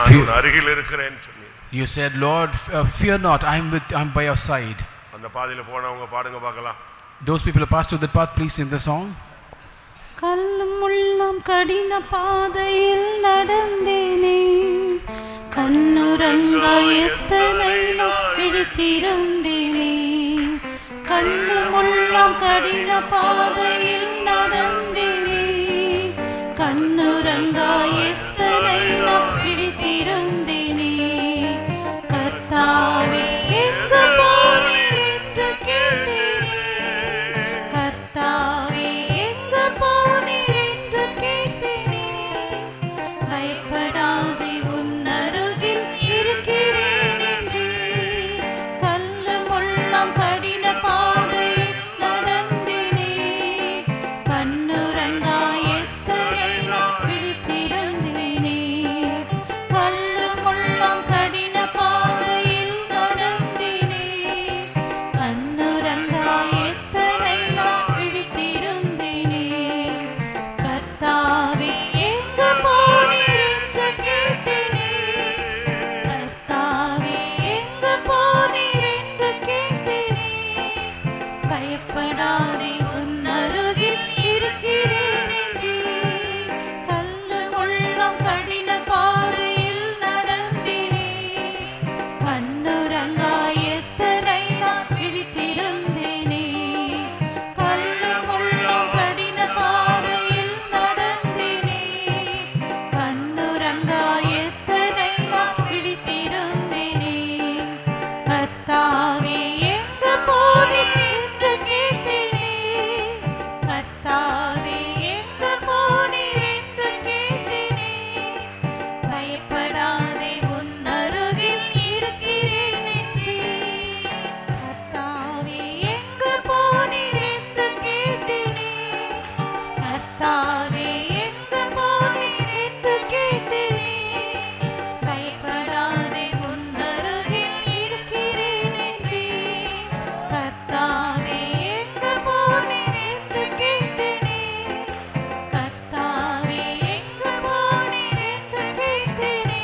நான் உன் அருகில் இருக்கிறேன் சொன்னீர். You said, Lord, fear not, I'm by your side. அந்த பாதையில போனவங்க பாடுங்க பார்க்கலாம். Those people who passed through that path, please sing the song. கல்லும் முள்ளும் கடின பாதையில் நடந்தேனே, கண்ணுறங்கா எத்தனை நாள் விழித்திருந்தேனே. கல்லும் முள்ளும் கடின பாதையில் நடந்தேனே, கண்ணுறங்கா எத்தனை நாள் விழித்திருந்தேனே. கர்த்தாவே எங்கு போனீர் என்று கேட்டேனே, கர்த்தாவே எங்கு போனீர் என்று கேட்டேனே. பயப்படாதே உன் அருகில் இருக்கிறேன் என்று. கல்லு முள்ளும் கடின பாதையில் நடந்தேனே, கண்ணுறங்கா எத்தனை நாள் விழித்திருந்தேனே. கல்லு முள்ளும் கடின பாதையில் நடந்தேனே, கண்ணுறங்கா எத்தனை நாள் விழித்திருந்தேனே. கர்த்தாவே எங்கு போனீர் என்று கேட்டேனே, கர்த்தாவே எங்கு போனீர் என்று கேட்டேனே. பயப்படாதே உன் அருகில் இருக்கிறேன் என்று. கல்லு முள்ளும் கடின பாதையில் நடந்தேனே, கண்ணுறங்கா எத்தனை நாள் விழித்திருந்தேனே. கல்லு முள்ளும் கடின பாதையில் நடந்தேனே, கண்ணுறங்கா எத்தனை நாள் விழித்திருந்தேனே. கர்த்தாவே எங்கு போனீர் என்று கேட்டேனே, கர்த்தாவே எங்கு போனீர் என்று கேட்டேனே. பயப்படாதே உன் அருகில் இருக்கிறேன் என்று. கர்த்தாவே எங்கு போனீர் என்று கேட்டேனே, கர்த்தாவே எங்கு போனீர் என்று கேட்டேனே. பயப்படாதே உன் அருகில் இருக்கிறேன் என்று. கர்த்தாவே எங்கு போனீர் என்று கேட்டேனே, கர்த்தாவே எங்கு போனீர் என்று கேட்டேனே.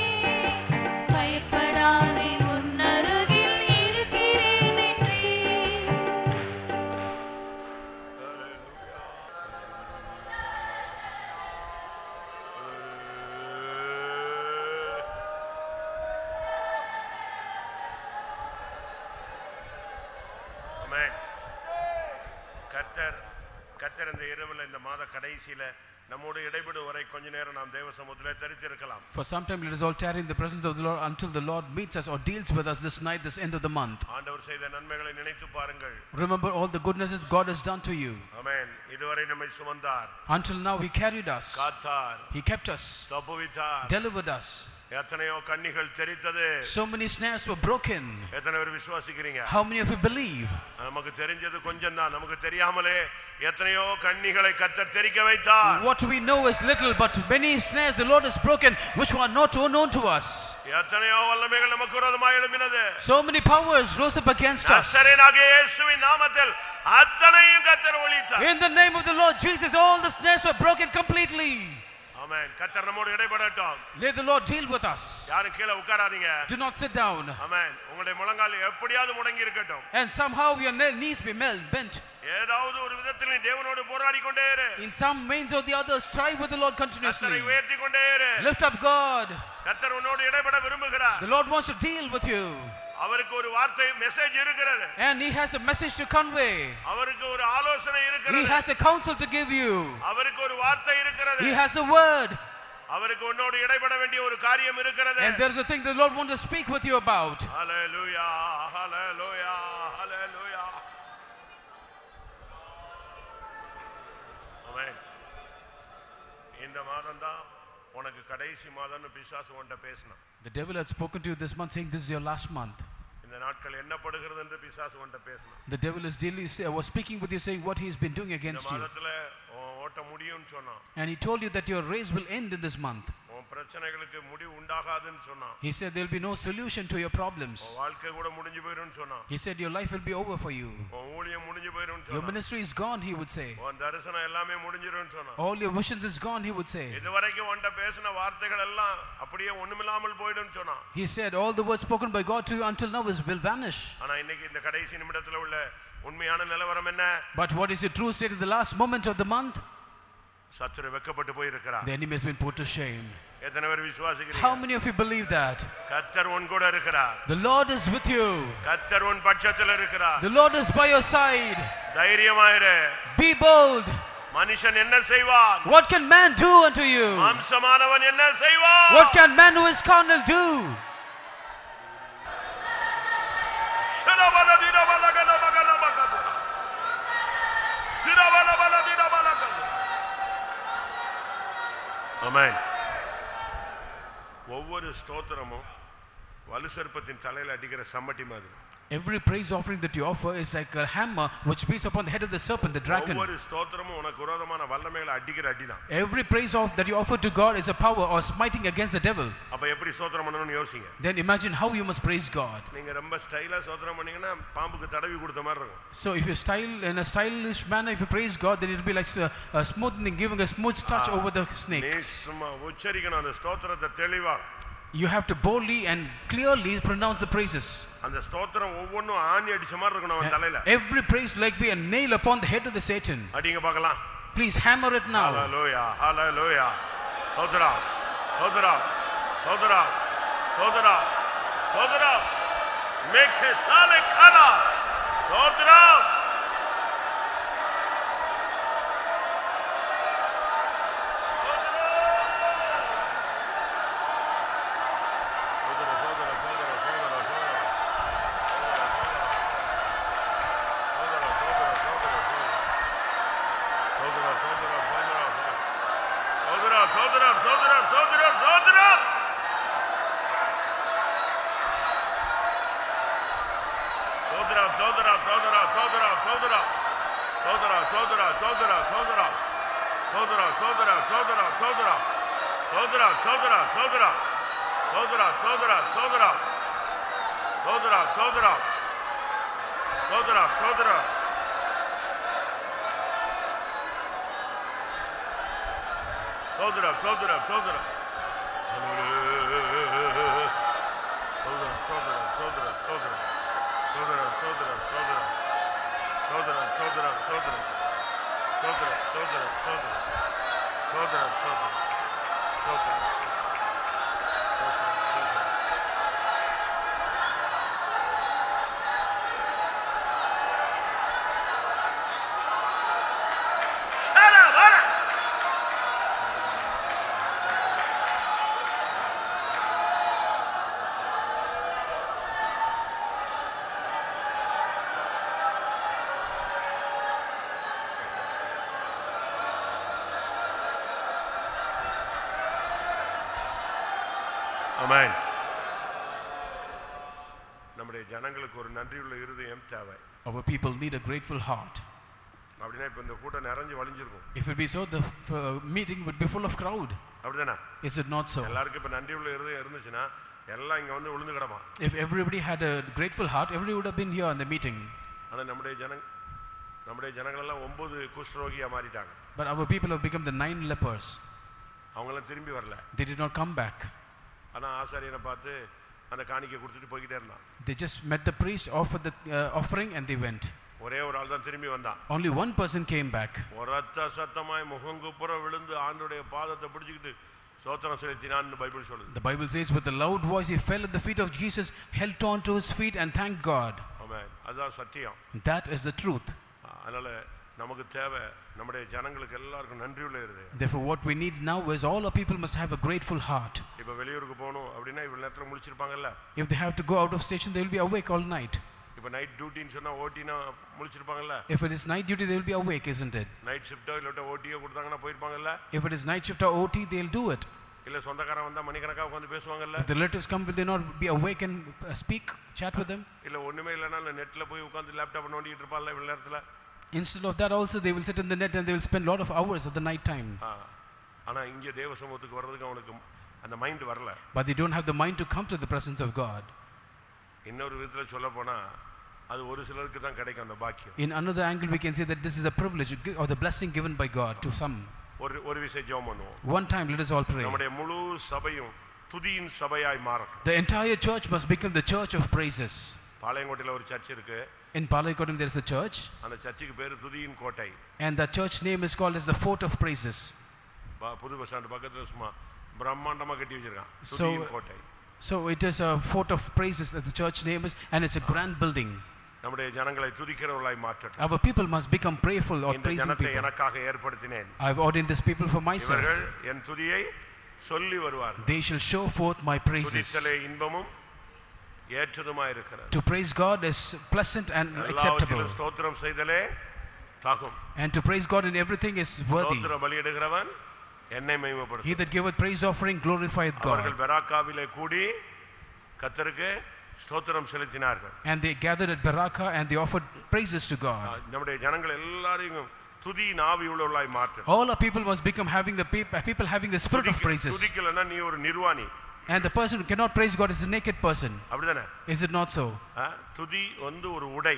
பயப்படாதே உன் அருகில் இருக்கிறேன் என்று. ஆமென். கர்த்தர் இந்த இரவுல இந்த மாத கடைசியில நம்மோடு இடைபடும் வரை கொஞ்ச நேரம் நாம் தேவ சமூகத்திலே தரித்திருக்கலாம். For some time, let us all tarry in the presence of the Lord until the Lord meets us or deals with us this night, this end of the month. ஆண்டவர் செய்த நன்மைகளை நினைத்து பாருங்கள். Remember all the goodnesses God has done to you. ஆமென். இதுவரை நம்மை சுமந்தார், Until now, He carried us. Qatar, He kept us, தப்புவித்தார். delivered us. எத்தனையோ கண்ணிகள் தெரித்தது. So many snares were broken. எத்தனை பேர் விசுவாசிக்கிறீங்க? How many of you believe? நமக்கு தெரிஞ்சது கொஞ்சம் தான். நமக்கு தெரியாமலே எத்தனையோ கண்ணிகளை கர்த்தர் தெரிக்க வைத்தார். What we know is little, but many snares the Lord has broken, which were not known to us. எத்தனையோ வல்லமைகள் நமக்கு விரோதமாய் எழும்பினது. So many powers rose up against us. நசரேயனாகிய இயேசுவின் நாமத்தில் அத்தனையும் கர்த்தர் ஒழித்தார். In the name of the Lord Jesus, all the snares were broken completely. ஆமென். கர்த்தர் நம்மோடு இடைபடட்டும். Let the Lord deal with us. யாரும் கீழே உட்காராதீங்க. Do not sit down. ஆமென். உங்களுடைய முழங்கால் எப்படியாவது முடங்கி இருக்கட்டும். And somehow your knees be bent. ஏதாவது ஒரு விதத்தில் நீ தேவனோடு போராடி கொண்டே இரு. In some means or the other, strive with the Lord continuously. கர்த்தரை உயர்த்தி கொண்டே இரு. Lift up God. கர்த்தர் உன்னோடு இடைபட விரும்புகிறார். The Lord wants to deal with you. அவருக்கு ஒரு வார்த்தை மெசேஜ் இருக்கிறது. And He has a message to convey. அவருக்கு ஒரு ஆலோசனை இருக்கிறது. He has a counsel to give you. அவருக்கு ஒரு வார்த்தை இருக்கிறது. He has a word. அவருக்கு உன்னோடு இடைபட வேண்டிய ஒரு காரியம் இருக்கிறது. And there is a thing the Lord wants to speak with you about. ஹalleluya ஹalleluya ஹalleluya. ஆமென். இந்த மாதம் தான் உனக்கு கடைசி மாதம்னு பிசாசு உன்கிட்ட பேசினான். The devil had spoken to you this month saying this is your last month. இந்த நாட்கள் என்ன படுகிறது என்று பிசாசு உன்கிட்ட பேசினான். The devil is daily was speaking with you saying what he has been doing இந்த against you. மாதத்துல ஓட்டம் முடியும்னு சொன்னான். And he told you that your race will end in this month. உன் பிரச்சனைகளுக்கு முடிவு உண்டாகாதுன்னு சொன்னான். He said there will be no solution to your problems. உன் வாழ்க்கை கூட முடிஞ்சு போயிடும்னு சொன்னான். He said your life will be over for you. உன் ஊழியம் முடிஞ்சு போயிடும்னு Your சொன்னான். ministry is gone, he would say. உன் தரிசனம் எல்லாமே முடிஞ்சிரும்னு சொன்னான். All your visions is gone, he would say. இதுவரைக்கும் உன்கிட்ட பேசின வார்த்தைகள் எல்லாம் அப்படியே ஒண்ணுமில்லாமல் போய்டும்னு சொன்னான். He said all the words spoken by God to you until now will vanish. ஆனா இன்னைக்கு இந்த கடைசி நிமிடத்துல உள்ள உண்மையான நிலவரம் என்ன? But what is the true state in the last moment of the month? சத்துரு வெட்கப்பட்டு போய் இருக்கிறார். The enemy has been put to shame. எத்தனை பேர் விசுவாசிக்கிறீங்க? How many of you believe that? கர்த்தர் உன் கூட இருக்கிறார். The Lord is with you. கர்த்தர் உன் பட்சத்தில் இருக்கிறார். The Lord is by your side. தைரியமாயிரு. Be bold. மனுஷன் என்ன செய்வான்? What can man do unto you? மாம்சமானவன் என்ன செய்வான்? What can man who is carnal do? ஆமென். ஒவ்வொரு ஸ்தோத்திரமும் வலுசர்ப்பத்தின் தலையில அடிக்கிற சம்மட்டி மாதிரி. Every praise offering that you offer is like a hammer which beats upon the head of the serpent, the dragon. ஒவ்வொரு ஸ்தோத்திரமும் உனக்கு விரோதமான வல்லமைகளை அடிக்கிற அடிதான். Every praise that you offer to God is a power or smiting against the devil. அப்ப எப்படி ஸ்தோத்திரம் பண்ணணும்னு யோசிங்க. Then imagine how you must praise God. நீங்க ரொம்ப ஸ்டைலா ஸ்தோத்திரம் பண்ணீங்கன்னா பாம்புக்கு தடவி கொடுத்த மாதிரி இருக்கும். So if you style in a stylish manner, if you praise God, then it will be like smoothing, giving a smooth touch over the snake. நீ சும்மா உச்சரிக்கணும் அந்த ஸ்தோத்திரத்தை தெளிவா. You have to boldly and clearly pronounce the praises. அந்த ஸ்தோத்திரம் ஒவ்வொன்றும் ஆணி அடிச்ச மாதிரி இருக்கணும் அவன் தலையில. Every praise like be a nail upon the head of the Satan. அடிங்க பார்க்கலாம். Please hammer it now. Hallelujah, hallelujah. ஸ்தோத்திரா, ஸ்தோத்திரா, ஸ்தோத்திரா, ஸ்தோத்திரா, ஸ்தோத்திரா. Make his sale khala. ஸ்தோத்திரா. Amen. நம்முடைய ஜனங்களுக்கு ஒரு நன்றியுள்ள இருதயம் தேவை. Our people need a grateful heart. அப்படினா இப்ப இந்த கூட்டம் நிறைஞ்சு வழிஞ்சிருக்கும். If it be so, the meeting would be full of crowd. அப்படிதானே? Is it not so? எல்லாருக்கும் இப்ப நன்றியுள்ள இருதயம் இருந்துச்சுனா எல்லாம் இங்க வந்து விழுந்து கிடப்பான். If everybody had a grateful heart, everybody would have been here in the meeting. ஆனா நம்முடைய ஜனங்கள் எல்லாம் 9 குஷ்ரோகியா மாறிட்டாங்க. But our people have become the 9 lepers. அவங்க எல்லாம் திரும்பி வரல. They did not come back. ஆனா ஆசாரியனை பார்த்து அந்த காணிக்கை கொடுத்துட்டு போயிட்டே இருந்தான். They just met the priest, offered the offering and they went. ஒரே ஒரு ஆள் தான் திரும்பி வந்தான். Only one person came back. ஒரத்த சத்தமாய் முகங்குப்புற விழுந்து ஆண்டவருடைய பாதத்தை பிடிச்சிக்கிட்டு ஸ்தோத்திரம் செலுத்தினான்னு பைபிள் சொல்லுது. The Bible says with a loud voice he fell at the feet of Jesus, held on to his feet and thanked God. ஆமென். அதுதான் சத்தியம். That is the truth. அதனால நமக்கு தேவை நம்முடைய ஜனங்களுக்கு எல்லாருக்கும் நன்றியுள்ள இருதயம். Therefore what we need now is all our people must have a grateful heart. இப்ப வெளியூருக்கு போணும் அப்படினா இவ்வளவு நேரத்துல முழிச்சிருப்பாங்கல்ல. If they have to go out of station, they will be awake all night. இப்ப நைட் டியூட்டின்னு சொன்னா ஓட்டினா முழிச்சிருப்பாங்கல்ல. If it is night duty, they will be awake, isn't it? Night ஷிஃப்ட்டோ இல்ல ஓட்டியோ கொடுத்தாங்கன்னா போயிருப்பாங்கல்ல. If it is night shift or OT, they'll do it. இல்ல சொந்தக்காரன் வந்தா மணிக்கணக்கா உட்கார்ந்து பேசுவாங்கல்ல. If the relatives come, will they not be awake and speak, chat with them? இல்ல ஒண்ணுமே இல்லனா நெட்ல போய் உட்கார்ந்து லேப்டாப் நோண்டிட்டு இருப்பாங்கல்ல இவ்வளவு நேரத்துல. Instead of that also they will sit in the net and they will spend a lot of hours at the night time. ஆனா இங்க தேவ சமூகத்துக்கு வர்றதுக்கு அவனுக்கு அந்த மைண்ட் வரல. But they don't have the mind to come to the presence of God. இன்னொரு விதத்துல சொல்ல போனா அது ஒரு சிலருக்கு தான் கிடைக்கும் அந்த பாக்கியம். In another angle we can say that this is a privilege or the blessing given by God to some. ஒரு விஷயம் ஜெபம் பண்ணுவோம். One time let us all pray. நம்முடைய முழு சபையும் துதியின் சபையாய் மாறட்டும். The entire church must become the church of praises. பாளையங்கோட்டையில ஒரு சர்ச் இருக்கு. In Palaykodam there is a church. அந்த சர்ச்சுக்கு பேரு துதியின் கோட்டை. And that church name is called as the Fort of Praises. புது பஸ் ஸ்டாண்ட் பக்கத்துல சும்மா பிரம்மாண்டமா கட்டி வச்சிருக்கான் துதியின் கோட்டை. So it is a Fort of Praises that the church name is, and it's a grand building. நம்முடைய ஜனங்களை துதிக்கிறவர்களாய் மாற்றட்டும். Our people must become prayerful or praising people. இந்த ஜனத்தை எனக்காக ஏற்படுத்தினேன். I have ordained these people for myself. இவர்கள் என் துதியை சொல்லி வருவார்கள். They shall show forth my praises. துதித்தலே இன்பமும் ஏற்றதுமாய் இருக்கிறது. To praise God is pleasant and acceptable. ஸ்தோத்திரம் செய்தலே தகும். And to praise God in everything is worthy. ஸ்தோத்திர பலியிடுகிறவன் என்னை மகிமைப்படுத்தும். He that giveth praise offering glorifieth God. அவர்கள் பெராக்காவிலே கூடி கர்த்தருக்கு ஸ்தோத்திரம் செலுத்தினார்கள். And they gathered at Baraka and they offered praises to God. நம்முடைய ஜனங்கள் எல்லாரையும் துதியின் ஆவி உள்ளவர்களாய் மாற்று. All our people must become having the people having the spirit of praises. துதிக்கலனா நீ ஒரு நிர்வாணி. And the person who cannot praise God is a naked person. அப்படிதானே? Is it not so? துதி வந்து ஒரு உடை.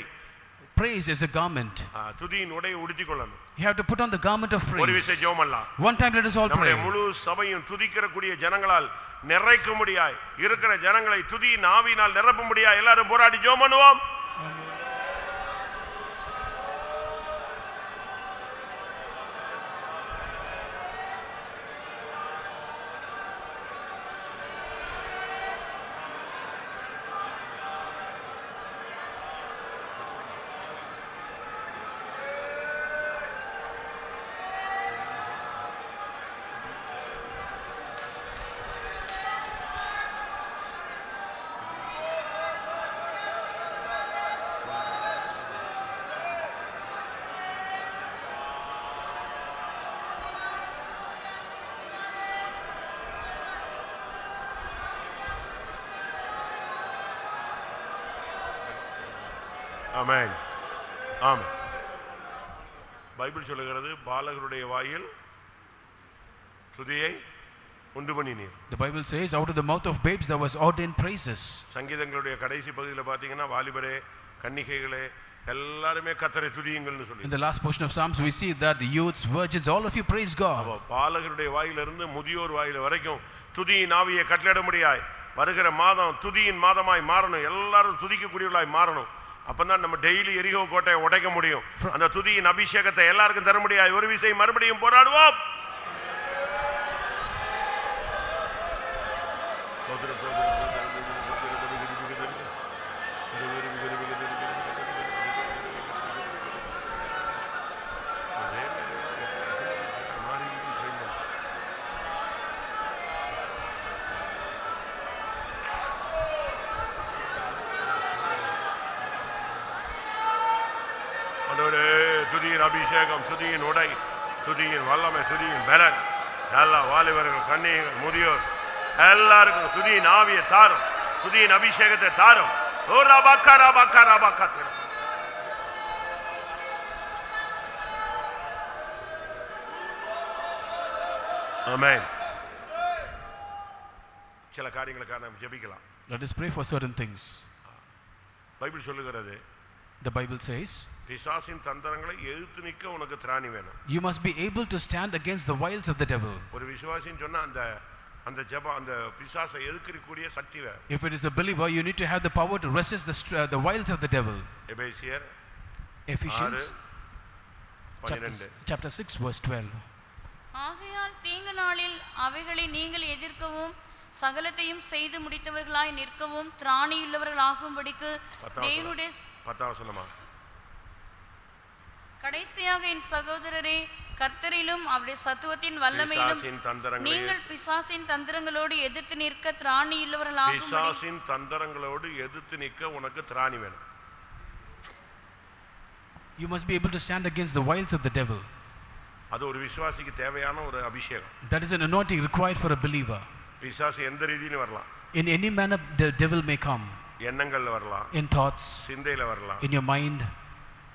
Praise is a garment. துதியின் உடையை உடுத்திக் கொள்ளணும். You have to put on the garment of praise. ஒரு விஷயம் ஜெபம் பண்ணலாம். One time let us all pray. நம்முடைய முழு சபையும் துதிக்கக்கூடிய ஜனங்களால் நிறைக்கும்படியாய் இருக்கிற ஜனங்களை துதியின் ஆவியினால் நிரப்பும்படியாய் எல்லாரும் போராடி ஜெபம் பண்ணுவோம். ஆமென். ஆமென். பைபிள் சொல்லுகிறது பாலகருடைய வாயில் துதியை உண்டு பண்ணினீர். The Bible says out of the mouth of babes there was ordained praises. சங்கீதங்களுடைய கடைசி பகுதியில் பாத்தீங்கன்னா வாலிபரே கன்னிகைகளே எல்லாரும் கர்த்தரை துதியுங்கள்னு சொல்லி. In the last portion of Psalms we see that the youths, virgins, all of you praise God. பாலகருடைய வாயிலிருந்து முதியோர் வாயில வரைக்கும் துதியின் ஆவியை கட்டளையிட முடியாய் வருகிற மாதம் துதியின் மாதமாய் மாறணும். எல்லாரும் துதிக்கக்கூடியவர்களாய் மாறணும். அப்பதான் நம்ம டெய்லி எரிகோ கோட்டையை உடைக்க முடியும். அந்த துதியின் அபிஷேகத்தை எல்லாருக்கும் தர முடியாது. ஒரு விஷயம் மறுபடியும் போராடுவோம். துதியின் அபிஷேகம், துதியின் உடை, துதியின் வல்லமை, துதியின் பலன் எல்லா வாலிபர்கள் கன்னிகள் முதியோர் எல்லாருக்கும் துதியின் ஆவியை தாரும், துதியின் அபிஷேகத்தை தாரும். ஆமென். சில காரியங்களுக்காக நாம் ஜெபிக்கலாம். Let us pray for certain things. Bible சொல்லுகிறது, the Bible says, பிசாசின் தந்திரங்களை எதிர்த்து நிற்க உனக்கு திராணி வேணும். You must be able to stand against the wiles of the devil. ஒரு விசுவாசின்னு சொன்னா அந்த ஜெபம் அந்த பிசாசை எதிர்க்கக்கூடிய சக்தி வேணும். If it is a believer, you need to have the power to resist the wiles of the devil. எபேசியர் Ephesians 12 chapter 6 verse 12. ஆகையால் தீங்கு நாளில் அவைகளை நீங்கள் எதிர்க்கவும் சகலத்தையும் செய்து முடித்தவர்களாய் நிற்கவும் திராணியுள்ளவர்களாகும்படிக்கு தேவனுடைய 10 வசனமா கடைசியாக என் சகோதரரே கர்த்தரிலும் அவருடைய சத்துவத்தின் வல்லமையிலும் நீங்கள் பிசாசின் தந்திரங்களோடு எதிர்த்து நிற்க திராணியுள்ளவர்களாகும்படி பிசாசின் தந்திரங்களோடு எதிர்த்து நிற்க உனக்கு திராணி வேணும். You must be able to stand against the wiles of the devil. அது ஒரு விசுவாசிக்கு தேவையான ஒரு அபிஷேகம். That is an anointing required for a believer. பிசாசு எந்த ரீதியிலும் வரலாம். In any manner the devil may come. எண்ணங்கள்ல வரலாம், in thoughts, சிந்தையில வரலாம், in your mind,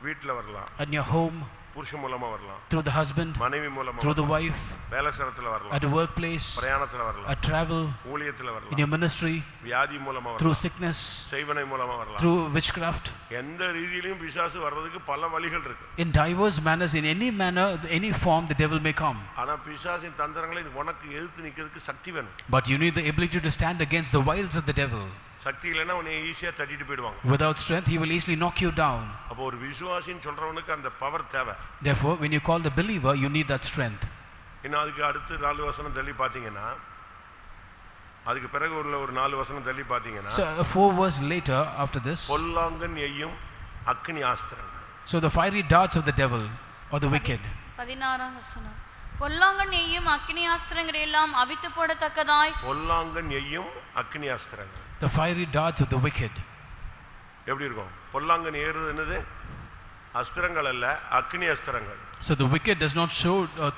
வீட்ல வரலாம், in your home, புருஷன் மூலமா வரலாம், through the husband, மனைவி மூலமா, through the wife, வேலை ஸ்தலத்துல வரலாம், at the workplace, பிரயாணத்துல வரலாம், at travel, ஊழியத்துல in வரலாம், your ministry, வியாதி மூலமா through வரலாம், sickness, செய்வனை மூலமா வரலாம். through witchcraft. எந்த ரீதியிலும் பிசாசு வர்றதுக்கு பல வழிகள் இருக்கு. In diverse manners, in any manner, any form, the devil may come. ஆனா பிசாசின் தந்திரங்களை உனக்கு எதிர்த்து நிக்கிறதுக்கு சக்தி வேணும். But you need the ability to stand against the wiles of the devil. சக்தி இல்லைன்னா உன்னை ஈஸியா தட்டிட்டு போயிடுவாங்க. Without strength, he will easily knock you down. அப்போ ஒரு விசுவாசின்னு சொல்றவனுக்கு அந்த பவர் தேவை. Therefore, when you call the believer, you need that strength. இன்னும் அதுக்கு அடுத்து 4 வசனம் தள்ளி பாத்தீங்கன்னா, அதுக்கு பிறகு உள்ள ஒரு 4 வசனம் தள்ளி பாத்தீங்கன்னா, So 4 verse later after this, பொல்லாங்கன் எய்யும் அக்கினி ஆஸ்திரம். so the fiery darts of the devil or the wicked. 16ஆம் வசனம். பொல்லாங்கன் எய்யும் அக்கினி ஆஸ்திரங்களை எல்லாம் அவித்து போடத்தக்கதாய், பொல்லாங்கன் எய்யும் அக்கினி ஆஸ்திரம். The fiery darts of the wicked. எப்படி இருக்கும்? பொல்லாங்கன் ஏறுது என்னது? அஸ்திரங்கள் அல்ல, அக்கினி அஸ்திரங்கள். So the wicked does not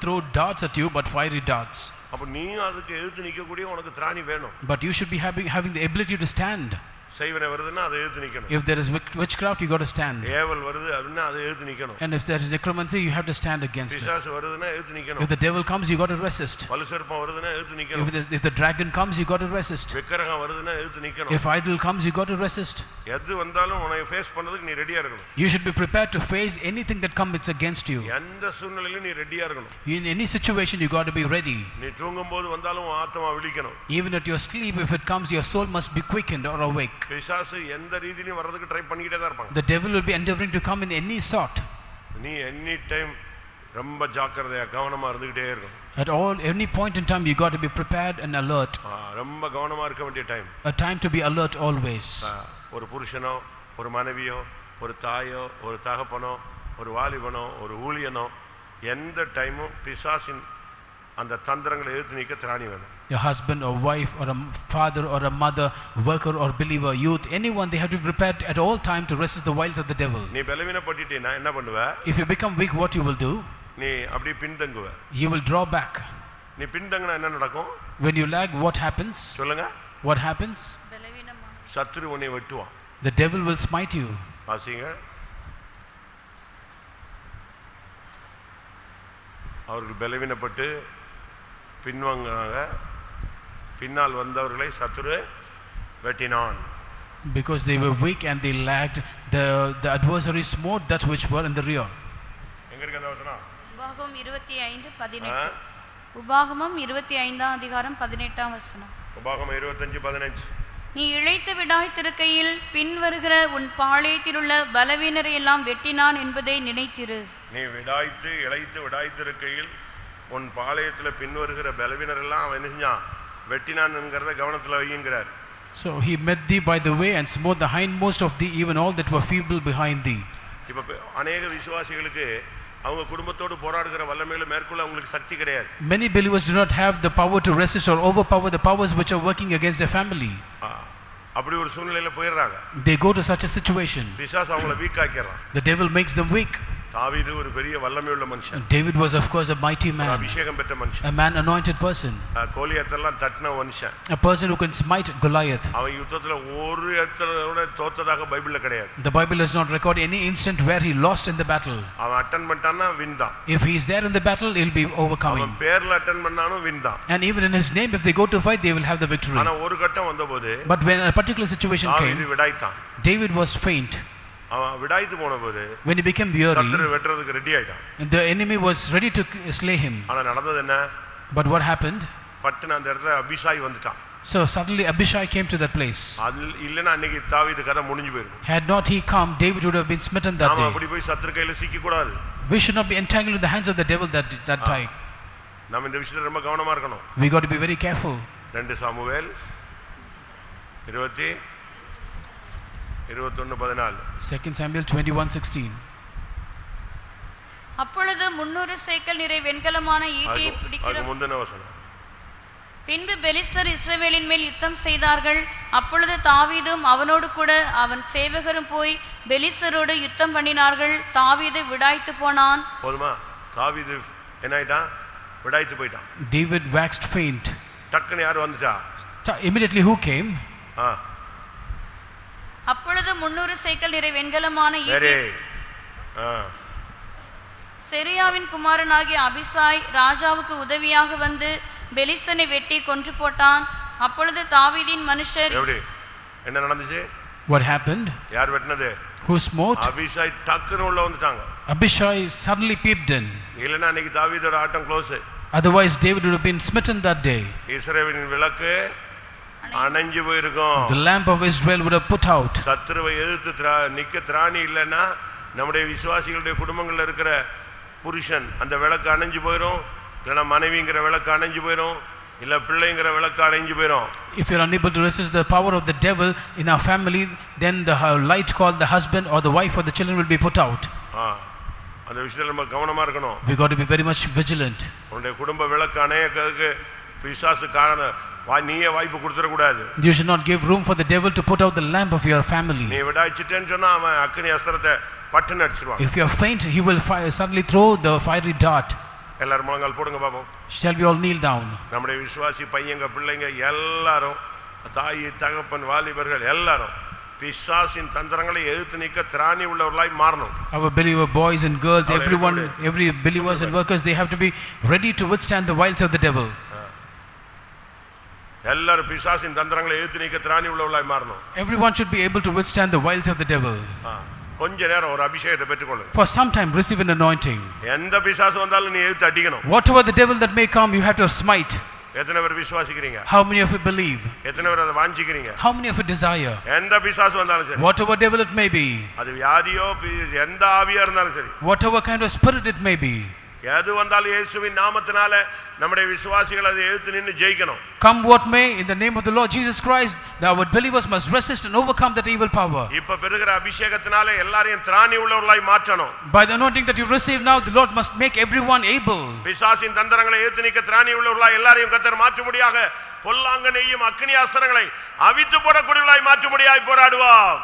throw darts at you, but fiery darts. அப்ப நீ அதுக்கு எதிர்த்து நிக்கக்கூடிய உனக்கு திராணி வேணும். But you should be having the ability to stand. செய்வனை வருதுன்னா அதை எதிர்த்து நிக்கணும். If there is witchcraft, you got to stand. ஏவல் வருது அப்படின்னா அதை எதிர்த்து நிக்கணும். And if there is necromancy, you have to stand against it. பிசாசு வருதுன்னா எதிர்த்து நிக்கணும். If the devil comes, you got to resist. வலுசர்ப்பம் வருதுன்னா எதிர்த்து நிக்கணும். If the dragon comes, you got to resist. விக்கிரகம் வருதுன்னா எதிர்த்து நிக்கணும். If idol comes, you got to resist. எது வந்தாலும் உன்னை ஃபேஸ் பண்றதுக்கு நீ ரெடியா இருக்கணும். You should be prepared to face anything that comes against you. எந்த சூழ்நிலையிலும் நீ ரெடியா இருக்கணும். In any situation, you got to be ready. நீ தூங்கும்போது வந்தாலும் உன் ஆத்மா விழிக்கணும். Even at your sleep, if it comes, your soul must be quickened or awake. பிசாசு எந்த ரீதியிலும் வர்றதுக்கு ட்ரை பண்ணிக்கிட்டே தான் இருப்பாங்க. The devil will be endeavoring to come in any sort. நீ எனி டைம் ரொம்ப ஜாக்கிரதையா கவனமா இருந்துகிட்டே இருக்கணும். At any point in time, you got to be prepared and alert. ரொம்ப கவனமா இருக்க வேண்டிய time. A time to be alert always. ஒரு புருஷனோ, ஒரு மனைவியோ, ஒரு தாயோ, ஒரு தகப்பனோ, ஒரு வாலிபனோ, ஒரு ஊழியனோ, எந்த டைமும் பிசாசின் அந்த தந்திரங்களை எதிர்த்து நிற்க திராணி வேணும். Your husband or wife or a father or a mother, worker or believer, youth, anyone, they have to be prepared at all time to resist the wiles of the devil. நீ பலவீனப்பட்டுட்டீனா என்ன பண்ணுவ? If you become weak, what you will do? நீ அப்படியே பின்தங்குவ. You will draw back. நீ பின்தங்கினா என்ன நடக்கும்? When you lag, what happens? சொல்லுங்க. What happens? பலவீனமா சத்துரு உன்னை வெட்டுவான். The devil will smite you. வாசிங்க. அவர்கள் பலவீனப்பட்டு பின்வாங்கினாங்க, பின்னால் வந்தவர்களை சத்துரு வெட்டினான். Because they were weak and they lagged, the adversary smote that which were in the rear. எங்க இருக்கு அந்த வசனம்? உபாகமம் 25:18. உபாகமம் 25ஆம் அதிகாரம் 18ஆம் வசனம். உபாகமம் 25:15. நீ இளைத்து விடாய்த்திருக்கையில் பின் வருகிற உன் பாளையத்தில் உள்ள பலவீனரை எல்லாம் வெட்டினான் என்பதை நினைத்திரு. நீ இளைத்து விடாய்த்திருக்கையில் உன் பாளையத்தில் பின் வருகிற பலவீனர் எல்லாம் அவன் என்ன செஞ்சான்? வெட்டினான் என்கிறத கவனத்தில் வையுங்கிறார். So he met thee by the way and smote the hindmost of thee, even all that were feeble behind thee. இப்ப அநேக விசுவாசிகளுக்கு அவங்க குடும்பத்தோடு போராடுகிற வல்லமையில மேற்கொள்ள அவங்களுக்கு சக்தி கிடையாது. Many believers do not have the power to resist or overpower the powers which are working against their family. அப்படி ஒரு சூழ்நிலையில போயிடுறாங்க. They go to such a situation. பிசாசு அவங்களை week ஆக்கிடுறான். The devil makes them weak. தாவீது ஒரு பெரிய வல்லமையுள்ள மனுஷன். David was of course a mighty man, அபிஷேகம் பெற்ற மனுஷன், a man anointed person, கோலியாத்தெல்லாம் தட்டின மனுஷன், a person who can smite Goliath. அவன் யுத்தத்துல ஒரு இடத்துல தோத்ததாக பைபிள்ல கிடையாது. The Bible does not record any instant where he lost in the battle. அவன் அட்டெண்ட் பண்ணிட்டான்னா வின் தான். If he is there in the battle, he'll be overcoming. அவன் பேர்ல அட்டெண்ட் பண்ணாலும் வின் தான். And even in his name, if they go to fight, they will have the victory. ஆனா ஒரு கட்டம் வந்தபோது, But when a particular situation came, தாவீது விடாய்த்தான். David was faint. அவன் விடாய்த்து போனபோது When he became weary, சத்துரு வெட்றதுக்கு ரெடி ஆயிட்டான். the enemy was ready to slay him. ஆனா நடந்தது என்ன? But what happened? பட்டுன அந்த இடத்துல அபிஷாய் வந்துட்டான். So suddenly Abishai came to that place. அது இல்லனா அன்னைக்கு தாவீது கதை முடிஞ்சு போயிருக்கும். Had not he come, David would have been smitten that நாம day. அப்படி போய் சத்துரு கையில சிக்க கூடாது. We should not be entangled in the hands of the devil that time. நாம இந்த விஷயத்துல ரொம்ப கவனமா இருக்கணும். We got to be very careful. 2 Samuel 21:14. 2 Samuel 21:16. அப்பொழுது 300 சேக்கல் நிறை வெண்கலமான ஈட்டியை பிடிக்கிற முந்தின வசனம். பின்பு பெலிஸ்தர் இஸ்ரவேலின் மேல் யுத்தம் செய்தார்கள். அப்பொழுது தாவீதும் அவனோடு கூட அவன் சேவகரும் போய் பெலிஸ்தரோடு யுத்தம் பண்ணினார்கள். தாவீது விடாய்த்து போனான். போதுமா? தாவீது என்ன ஆயிட்டான்? விடாய்த்து போயிட்டான். David waxed faint. டக்குன்னு யார் வந்துட்டா? Immediately who came? அப்பொழுது 300 சேக்கல் நிறை வெண்கலமான ஈட்டி. செரியாவின் குமாரனாகிய அபிசாய் ராஜாவுக்கு உதவியாக வந்து பெலிஸ்தனை வெட்டி கொன்று போட்டான். அப்பொழுது தாவீதின் மனுஷர் என்ன நடந்துச்சு? What happened? யார் வெட்டினது? Who smote? அபிஷாய் டக்குன்னு உள்ள வந்துட்டாங்க. Abishai suddenly peeped in. இல்லனா அன்னைக்கு தாவீதோட ஆட்டம் close. Otherwise David would have been smitten that day. இஸ்ரவேலின் விளக்கு அணைஞ்சு போயிருக்கும். The lamp of Israel would have put out. சத்துருவை எதிர்த்து நிக்க திராணி இல்லனா நம்முடைய விசுவாசிகளுடைய குடும்பங்கள்ல இருக்கிற புருஷன் அந்த விளக்கு அணைஞ்சு போயிடும். இல்லனா மனைவிங்கிற விளக்கு அணைஞ்சு போயிடும். இல்ல பிள்ளைங்கிற விளக்கு அணைஞ்சு போயிடும். If you are unable to resist the power of the devil in our family, then the light called the husband or the wife or the children will be put out. அந்த விஷயத்துல நம்ம கவனமா இருக்கணும். We got to be very much vigilant. உன்னுடைய குடும்ப விளக்கு அணையறதுக்கு பிசாசு காரணம் நீயே வாய்ப்பு கொடுத்துற கூடாது. You should not give room for the devil to put out the lamp of your family. நீ விடாய்ச்சிட்டேன்னு சொன்னா அவன் அக்கினி அஸ்திரத்தை பட்டுன்னு அடிச்சிடுவான். If you are faint, he will suddenly throw the fiery dart. எல்லாரும் முழங்கால் போடுங்க பாப்போம். Shall we all kneel down? நம்முடைய விசுவாசி பையங்க பிள்ளைங்க எல்லாரும் தாய் தகப்பன் வாலிபர்கள் எல்லாரும் பிசாசின் தந்திரங்களை எதிர்த்து நிற்க திராணி உள்ளவர்களாய் மாறணும். Our believer boys and girls, everyone, every believers and workers, they have to be ready to withstand the wiles of the devil. எல்லாரும் பிசாசின் தந்திரங்களை எதிர்த்து நிற்க திராணி உள்ளவர்களாய் மாறணும். Everyone should be able to withstand the wiles of the devil. கொஞ்ச நேரம் ஒரு அபிஷேகத்தை பெற்றுக்கொள்ளுங்க. For some time receive an anointing. எந்த பிசாசு வந்தாலும் நீ எதிர்த்து அடிக்கணும். Whatever the devil that may come, you have to smite. எத்தனை பேர் விசுவாசிக்கிறீங்க? How many of you believe? எத்தனை பேர் அதை வாஞ்சிக்கிறீங்க? How many of you desire? எந்த பிசாசு வந்தாலும் சரி. Whatever devil it may be. அது வியாதியோ எந்த ஆவியா இருந்தாலும் சரி. Whatever kind of spirit it may be. எது வந்தாலும் இயேசுவின் நாமத்தினால நம்முடைய விசுவாசிகள் அதை எதிர்த்து நின்னு ஜெயிக்கணும். Come what may, in the name of the Lord Jesus Christ, our believers must resist and overcome that evil power. இப்ப பெறுகிற அபிஷேகத்தினால எல்லாரையும் திராணி உள்ளவர்களாய் மாற்றணும். By the anointing that you receive now, the Lord must make everyone able. பிசாசின் தந்திரங்களை எதிர்த்து நிற்க திராணி உள்ளவர்களாய் எல்லாரையும் கர்த்தர் மாற்றும்படியாக பொல்லாங்கனையும் அக்கினி அஸ்திரங்களை அவித்து போடக்கூடியவர்களாய் மாற்றும்படியாய் போராடுவார்.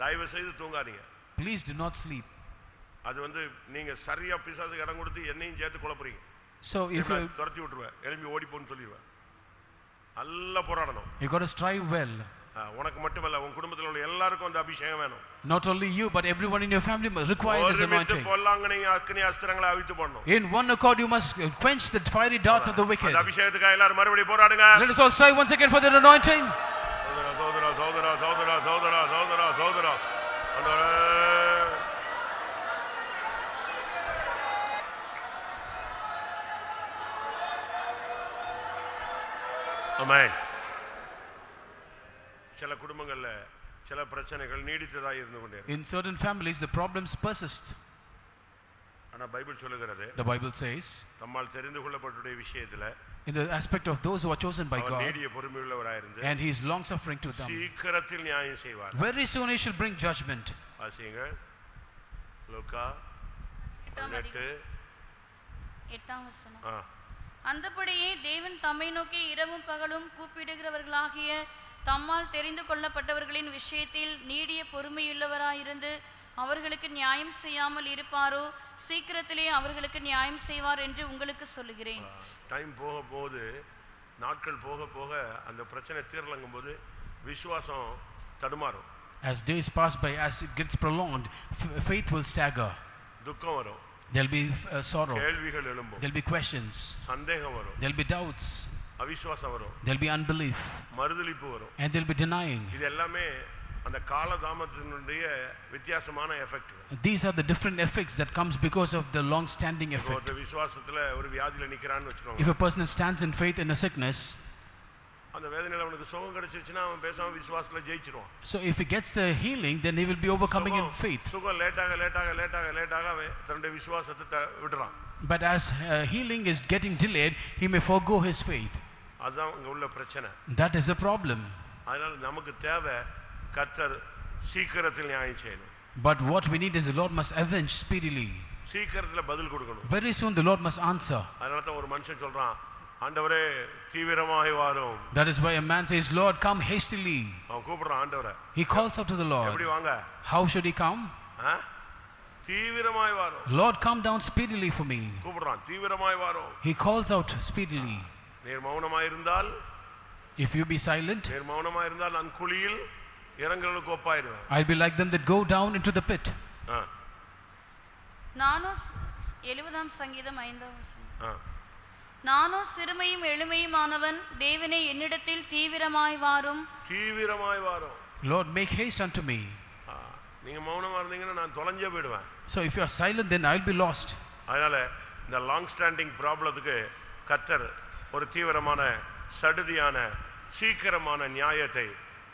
தயவு செய்து தூங்காதீங்க. Please do not sleep. அது நீங்க சரியா பிசாசுக்கு இடம் கொடுத்து என்னையும் சேர்த்து குழப்புறீங்க. So if you துரத்தி விட்டுருவேன், எழும்பி ஓடி போன்னு சொல்லிடுவேன். நல்லா போராடணும். You got to strive well. உனக்கு மட்டுமல்ல உன் குடும்பத்தில் உள்ள எல்லாருக்கும் அந்த அபிஷேகம் வேணும். Not only you but everyone in your family must require this anointing. பொல்லாங்கனையும் அக்கினி அஸ்திரங்களை அவித்து போடணும். In one accord you must quench the fiery darts of the wicked. அந்த அபிஷேகத்துக்காக எல்லாரும் மறுபடியும் போராடுங்க. Let us all strive once again for the anointing. சோதரா ஆமென். சில குடும்பங்கள்ல சில பிரச்சனைகள் நீடித்ததாக இருந்து கொண்டே இருக்கு. In certain families the problems persist. ஆனா பைபிள் சொல்லுகிறது, the Bible says, நம்மால் தெரிந்து கொள்ளப்பட்ட விஷயத்துல in the aspect of those who are chosen by God, நீடிய பொறுமையுள்ளவராய் இருந்து and he is long suffering to them, சீக்கிரத்தில் நியாயம் செய்வார். very soon he shall bring judgment. வாசிங்க லூக்கா 8 அந்தபடியே தேவன் தம்மை நோக்கி இரவும் பகலும் கூப்பிடுகிறவர்களாகிய தம்மால் தெரிந்து கொள்ளப்பட்டவர்களின் விஷயத்தில் நீடிய பொறுமையுள்ளவராயிருந்து அவர்களுக்கு நியாயம் செய்யாமல் இருப்பாரோ சீக்கிரத்திலே அவர்களுக்கு நியாயம் செய்வார் என்று உங்களுக்கு சொல்லுகிறேன். டைம் போக போது நாட்கள் போக போக அந்த பிரச்சனை தீரலங்கும் போது விசுவாசம் தடுமாறும். As days pass by, as it gets prolonged, faith will stagger. துக்கம் வரும். There'll be sorrow. கேள்விகள் எழும்பும். There'll be questions. சந்தேகம் வரும். There'll be doubts. அவிசுவாசம் வரும். There'll be unbelief. மறுதலிப்பு வரும். And there'll be denying. இது எல்லாமே அந்த காலதாமத்தினுடைய வித்தியாசமான effect. These are the different effects that comes because of the long standing effect. ஒரு விசுவாசத்துல ஒரு வியாதியில நிக்கறான்னு வெச்சுக்கோங்க. If a person stands in faith in a sickness, அந்த வேதனையில அவனுக்கு சுகம் கிடைச்சிருச்சுனா அவன் பேசாம விசுவாசத்துல ஜெயிச்சிடுவான். So if he gets the healing, then he will be overcoming in faith. சுகம் லேட்டாக அவன் தன்னுடைய விசுவாசத்தை விடுறான். But as healing is getting delayed, he may forego his faith. அதான் இங்க உள்ள பிரச்சனை. That is the problem. அதனால நமக்கு தேவை கர்த்தர் சீக்கிரத்தில் நியாயம் செய்யணும். But what we need is the Lord must avenge speedily. சீக்கிரத்துல பதில் கொடுக்கணும். Very soon the Lord must answer. அதனால தான் ஒரு மனுஷன் சொல்றான், ஆண்டவரே தீவிரமாய் வாரும். That is why a man says, Lord, come hastily. அவன் கூப்பிடுறான் ஆண்டவரே. He calls out to the Lord. எப்படி வாங்க? How should he come? தீவிரமாய் வாரும். Lord, come down speedily for me. கூப்பிடுறான், தீவிரமாய் வாரும். He calls out speedily. நீர் மௌனமாய் இருந்தால், If you be silent, நீர் மௌனமாய் இருந்தால் நான் குழியில் இறங்குறதுக்கு ஒப்பாயிருவேன். I'll be like them that go down into the pit. நானோ 70ஆம் சங்கீதம் 5ஆம் வசனம். நானோ சிறுமையும் எளிமையுமானவன், தேவனே என்னிடத்தில் தீவிரமாய் வாரும். தீவிரமாய் வாரும். Lord, make haste unto me. நீங்க மௌனமா இருந்தீங்கன்னா நான் தொலைஞ்சே போய்டுவேன். So if you are silent, then I'll be lost. அதனால இந்த லாங் ஸ்டாண்டிங் ப்ராப்ளத்துக்கு கர்த்தர் ஒரு தீவிரமான சடுதியான சீக்கிரமான நியாயத்தை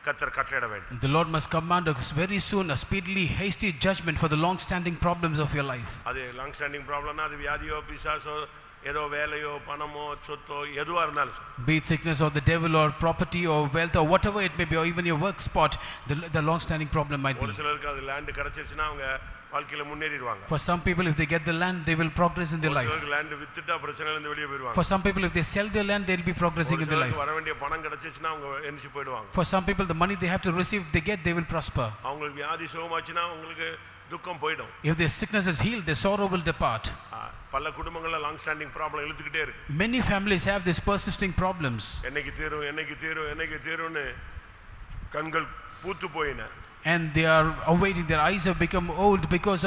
கர்த்தர் கட்டளையிட வேண்டும். The Lord must command us very soon a speedily hasty judgment for the long standing problems of your life. அது லாங் ஸ்டாண்டிங் ப்ராப்ளம்னா அது வியாதியோ பிசாசோ ஏதோ வேலையோ பணமோ சொத்தோ எதுவா இருந்தாலும், be it sickness or the devil or property or wealth or whatever it may be, or even your work spot, the long standing problem might be. ஒரு சிலருக்கு அது லேண்ட் கிடைச்சிருச்சுனா அவங்க வாழ்க்கையில முன்னேறிடுவாங்க. For some people, if they get the land, they will progress in their life. ஒரு land வித்துட்டா பிரச்சனையில இருந்து வெளியே போய்டுவாங்க. For some people, if they sell their land, they will be progressing in their life. வர வேண்டிய பணம் கிடைச்சிச்சுனா அவங்க எந்திச்சு போய்டுவாங்க. For some people, the money they have to receive, they get, they will prosper. அவங்களுக்கு வியாதி சுகமாச்சுனா உங்களுக்கு துக்கம் போய்டும். If their sickness is healed, their sorrow will depart. பல குடும்பங்கள்ல லாங் ஸ்டாண்டிங் ப்ராப்ளம் இழுத்துக்கிட்டே இருக்கு. Many families have these persisting problems. என்னைக்கு தீரும்னு கண்கள் பூத்து போயின. And they are awaiting, their eyes have become old because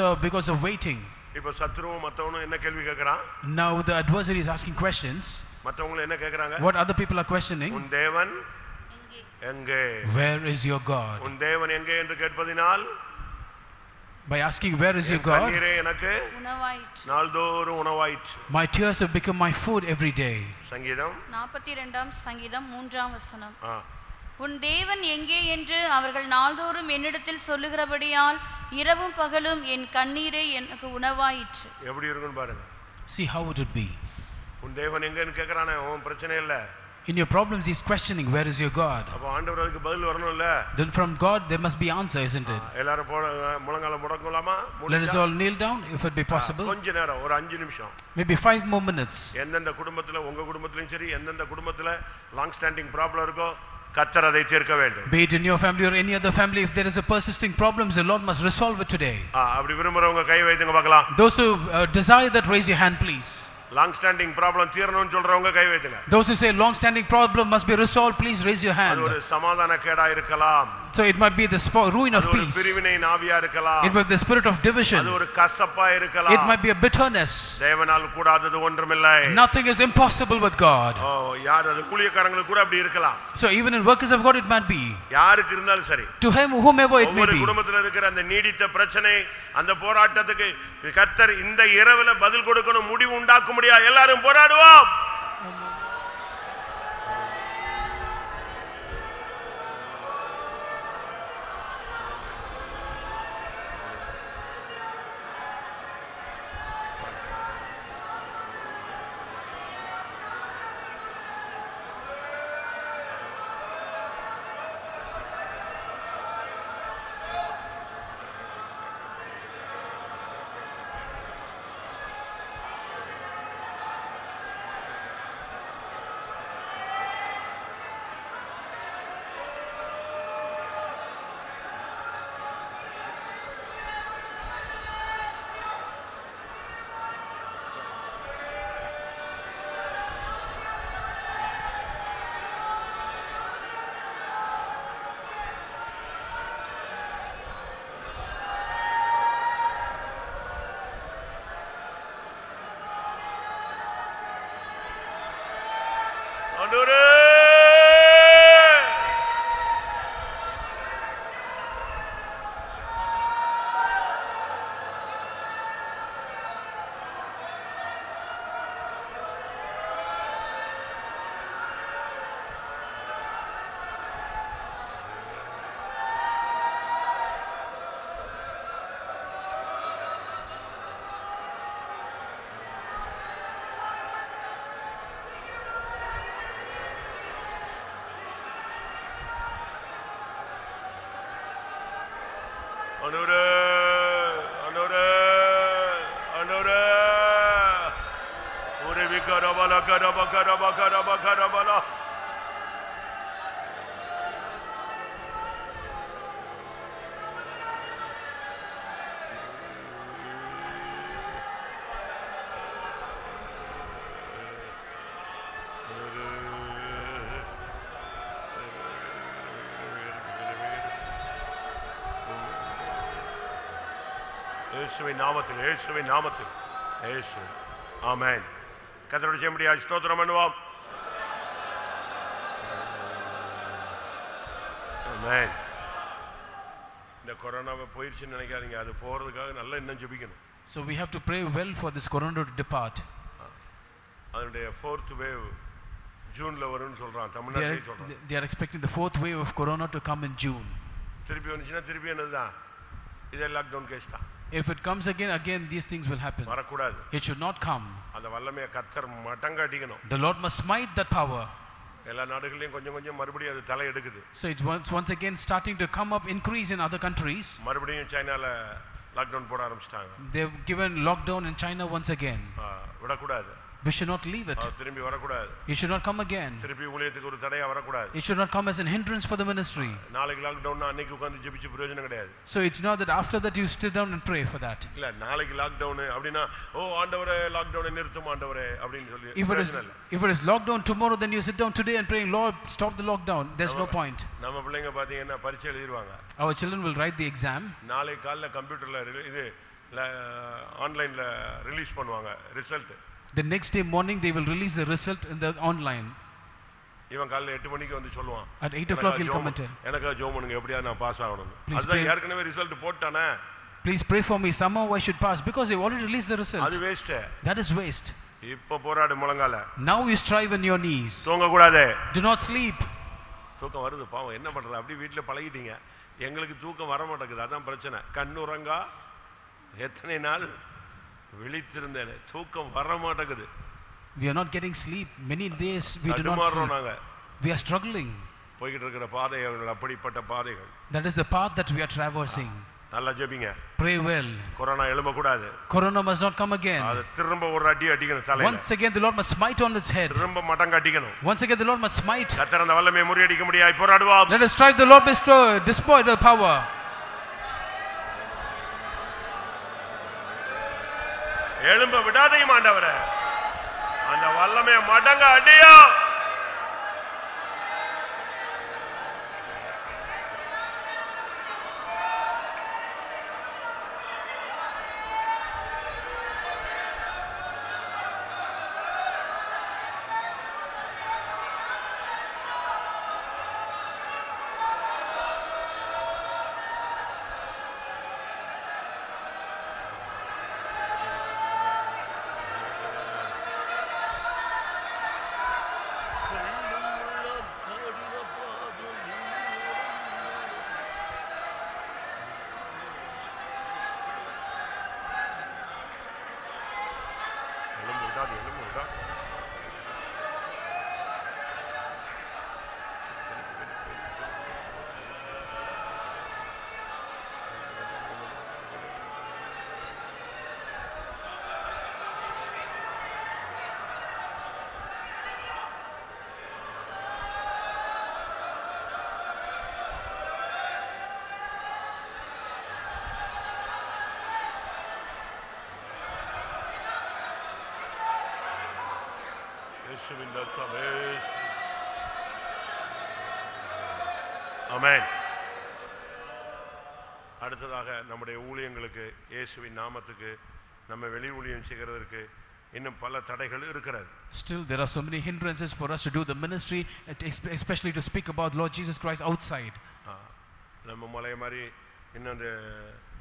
of waiting. இப்ப சத்ருவும் மத்தவனும் என்ன கேள்வி கேக்குறான்? Now the adversary is asking questions. மத்தவங்க என்ன கேக்குறாங்க? What other people are questioning? உன் தேவன் எங்கே? Where is your God? உன் தேவன் எங்கே என்று கேட்பதினால், by asking where is your God, கண்ணீரே எனக்கு உணவாயிற்று, நாள்தோறும் உணவாயிற்று. my tears have become my food every day. சங்கீதம் 42ஆம் சங்கீதம் 3ஆம் வசனம். உன் தேவன் எங்கே என்று அவர்கள் நாள்தோறும் என்னிடத்தில் சொல்லுகிறபடியால் இரவும் பகலும் என் கண்ணீரே எனக்கு உணவாயிற்று. எப்படி இருக்குன்னு பாருங்க. See how it would be. உன் தேவன் எங்கன்னு கேக்குறானே, உன் பிரச்சனை இல்ல. In your problems he is questioning, where is your God? அப்ப ஆண்டவருக்கு பதில் வரணும்ல. Then from God there must be answer, isn't it? எல்லாரும் முழங்கால முடங்கலாமா? Let us all kneel down if it be possible. கொஞ்ச நேரம், ஒரு 5 நிமிஷம். Maybe 5 more minutes. எந்தெந்த குடும்பத்துல, உங்க குடும்பத்திலயும் சரி, எந்தெந்த குடும்பத்துல லாங் ஸ்டாண்டிங் ப்ராப்ளம் இருக்கோ கர்த்தர் அதை தீர்க்க வேண்டும். Be it in your family or any other family, if there is a persisting problem, the Lord must resolve it today. அப்படி விரும்புறவங்க கை வைத்துங்க பார்க்கலாம். Those who desire that, raise your hand please. Long standing problem தீரணும்னு சொல்றவங்க கை வைத்துங்க. Those who say long standing problem must be resolved, please raise your hand. அது ஒரு சமாதான கேடா இருக்கலாம். So it might be the ruin of peace. அது ஒரு பிரிவினை ஆவியா இருக்கலாம். It might be the spirit of division. அது ஒரு கசப்பா இருக்கலாம். It might be a bitterness. தேவனால் கூடாதது ஒன்றுமில்லை. Nothing is impossible with God. யார் அது ஊழியக்காரங்களுக்கு கூட அப்படி இருக்கலாம். So even in workers of God it might be. யாருக்கு இருந்தாலும் சரி. To whomever it may be. ஒவ்வொரு குடும்பத்துல இருக்கிற அந்த நீடித்த பிரச்சனை, அந்த போராட்டத்துக்கு கர்த்தர் இந்த இரவுல பதில் கொடுக்கணும், முடிவு உண்டாக்க முடியாது. எல்லாரும் போராடுவோம். இயேசுவின் நாமத்தில், இயேசுவின் நாமத்தில், இயேசு. ஆமென். கர்த்தருடைய ஜெயமுடியாய் ஸ்தோத்திரம் பண்ணுவோம். ஆமென். இந்த கொரோனாவை போயிடுச்சுன்னு நினைக்காதீங்க, அது போறதுக்காக நல்லா இன்னும் ஜெபிக்கணும். So we have to pray well for this corona to depart. அதனுடைய 4th wave ஜூன்ல வரும்னு சொல்றான், தமிழ்நாட்டிலே சொல்றான். They are expecting the 4th wave of corona to come in June. திருப்பி வந்துச்சுன்னா திருப்பி என்னதுதான், இதே லாக்டவுன் கேஸ் தான். If it comes again these things will happen. வரக்கூடாது. It should not come. அந்த வல்லமையை கர்த்தர் மடங்க அடிக்கணும். The Lord must smite that power. எல்லா நாடுகளிலும் கொஞ்சம் கொஞ்சம் மறுபடியும் அது தலை எடுக்குது. So it's once again starting to come up, increase in other countries. மறுபடியும் சைனால லாக்டவுன் போட ஆரம்பிச்சிட்டாங்க. They've given lockdown in China once again. விடக்கூடாது. We should not leave it. திரும்பி வரக்கூடாது. It should not come again. திருப்பி ஊழியத்துக்கு ஒரு தடையா வரக்கூடாது. It should not come as an hindrance for the ministry. நாளைக்கு லாக்டவுன்னா அன்னைக்கு உட்கார்ந்து ஜெபிச்சு பிரயோஜனம் கிடையாது. So it's not that after that you sit down and pray for that. இல்ல, நாளைக்கு லாக்டவுன் அப்படினா ஓ ஆண்டவரே லாக்டவுனை நிறுத்தும் ஆண்டவரே அப்படினு சொல்லி. If it is lockdown tomorrow, then you sit down today and praying, Lord, stop the lockdown. There's no point. நம்ம பிள்ளைங்க பாத்தீங்கன்னா பரீட்சை எழுதிடுவாங்க. Our children will write the exam. நாளைக்கு காலைல கம்ப்யூட்டர்ல இது ஆன்லைன்ல ரிலீஸ் பண்ணுவாங்க result. The next day morning they will release the result in the online. இவன் காலைல 8 மணிக்கு வந்து சொல்லுவான். At 8 o'clock he'll come and tell. எனக்கு ஜெபம் பண்ணுங்க, எப்படியா நான் பாஸ் ஆகணும். அதுதான் ஏற்கனவே result போட்டானே. Please pray for me, somehow I should pass, because they already released the result. அது வேஸ்ட். That is waste. இப்போ போராடு முழங்கால. Now you strive on your knees. தூங்க கூடாது. Do not sleep. தூக்கம் வருது பாவம், என்ன பண்றது, அப்படி வீட்ல பழகிட்டீங்க. எங்களுக்கு தூக்கம் வர மாட்டேங்குது, அதான் பிரச்சனை. கண்ணுறங்கா எத்தனை நாள் விழித்திருந்தேன், தூக்கம் வர மாட்டேங்குது. We are not getting sleep. Many days we do not sleep. We are struggling. போயிட்டு இருக்கிற பாதைகள் அப்படிப்பட்ட பாதைகள். That is the path that we are traversing. நல்லா ஜெபிங்க. Pray well. கொரோனா எழும்ப கூடாது. Corona must not come again. அது திரும்ப ஒரு அடி அடிக்கணும் தலையில. Once again the Lord must smite on its head. திரும்ப மடங்க அடிக்கணும். Once again the Lord must smite. கர்த்தர் அந்த வல்லமையை முறியடிக்க முடியாய் போராடுவோம். Let us strive, the Lord must destroy the power. எழும்ப விடாதீங்க ஆண்டவரே, அந்த வல்லமையை மடங்க அடியா. ஆமென். அடுத்ததாக நம்முடைய ஊழியங்களுக்கு, இயேசுவின் நாமத்துக்கு நம்ம வெளி ஊழியம் செய்கிறதற்கு இன்னும் பல தடைகள் இருக்கிறது. Still there are so many hindrances for us to do the ministry, especially to speak about Lord Jesus Christ outside. நம்ம மலைய மாதிரி இன்னும் அந்த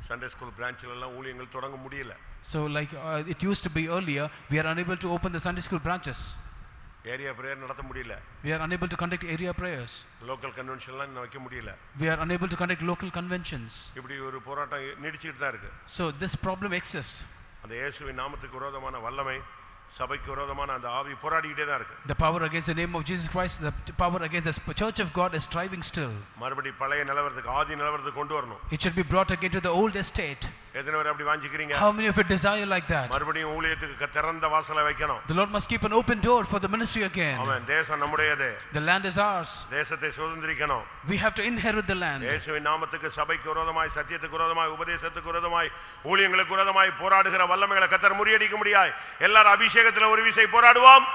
சண்டே ஸ்கூல் பிரான்ச்ல எல்லாம் ஊழியங்கள் தொடங்க முடியல. So like it used to be earlier, we are unable to open the Sunday school branches. Area prayer நடத்த முடியல. We are unable to conduct area prayers. Local கன்வென்ஷன்லாம் வைக்க முடியல. We are unable to conduct local conventions. இப்படி ஒரு போராட்டம் நீடிச்சிட்டு தான் இருக்கு. So this problem exists. அந்த இயேசுவின் நாமத்துக்கு விரோதமான வல்லமை, சபைக்கு விரோதமான அந்த ஆவி போராடிட்டே தான் இருக்கு. The power against the name of Jesus Christ, the power against the church of God is striving still. மறுபடி பழைய நிலவரத்துக்கு, ஆதி நிலவரத்துக்கு கொண்டு வரணும். It should be brought again to the old estate. எத்தனை பேர் அப்படி வாஞ்சிக்கிறீங்க? How many of you desire like that? மறுபடியும் ஊழியத்துக்கு திறந்த வாசலை வைக்கணும். The Lord must keep an open door for the ministry again. ஆமென். தேசம் நம்முடையது. The land is ours. தேசத்தை சுதந்திரிக்கணும். We have to inherit the land. இயேசுவின் நாமத்துக்கு, சபைக்கு விரோதமாய், சத்தியத்துக்கு விரோதமாய், உபதேசத்துக்கு விரோதமாய், ஊழியங்களுக்கு விரோதமாய் போராடுகிற வல்லமைகளை கர்த்தர் முறியடிக்க முடியாது. எல்லாரும் அபிஷேகத்தில் ஒரு விசை போராடுவோம்.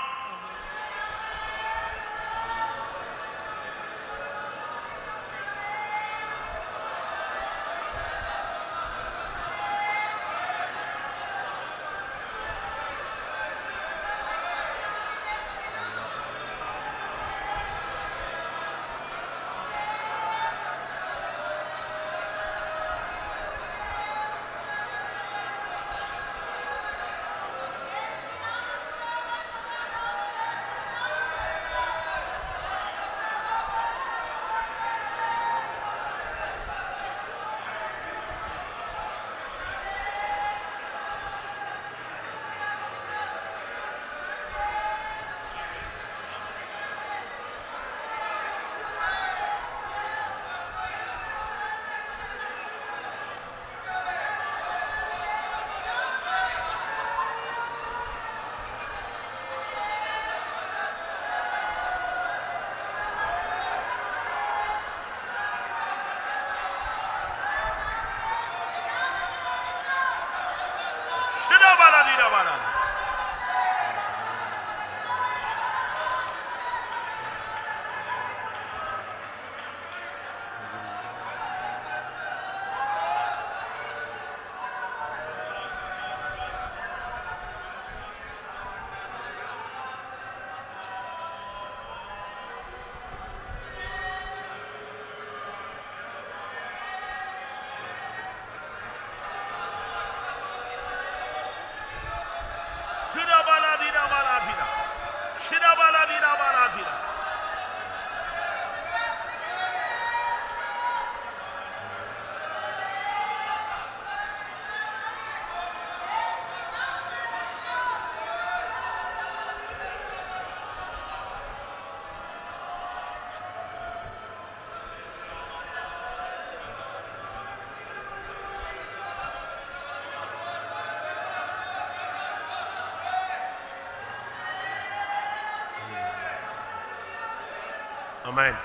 ஆமென்.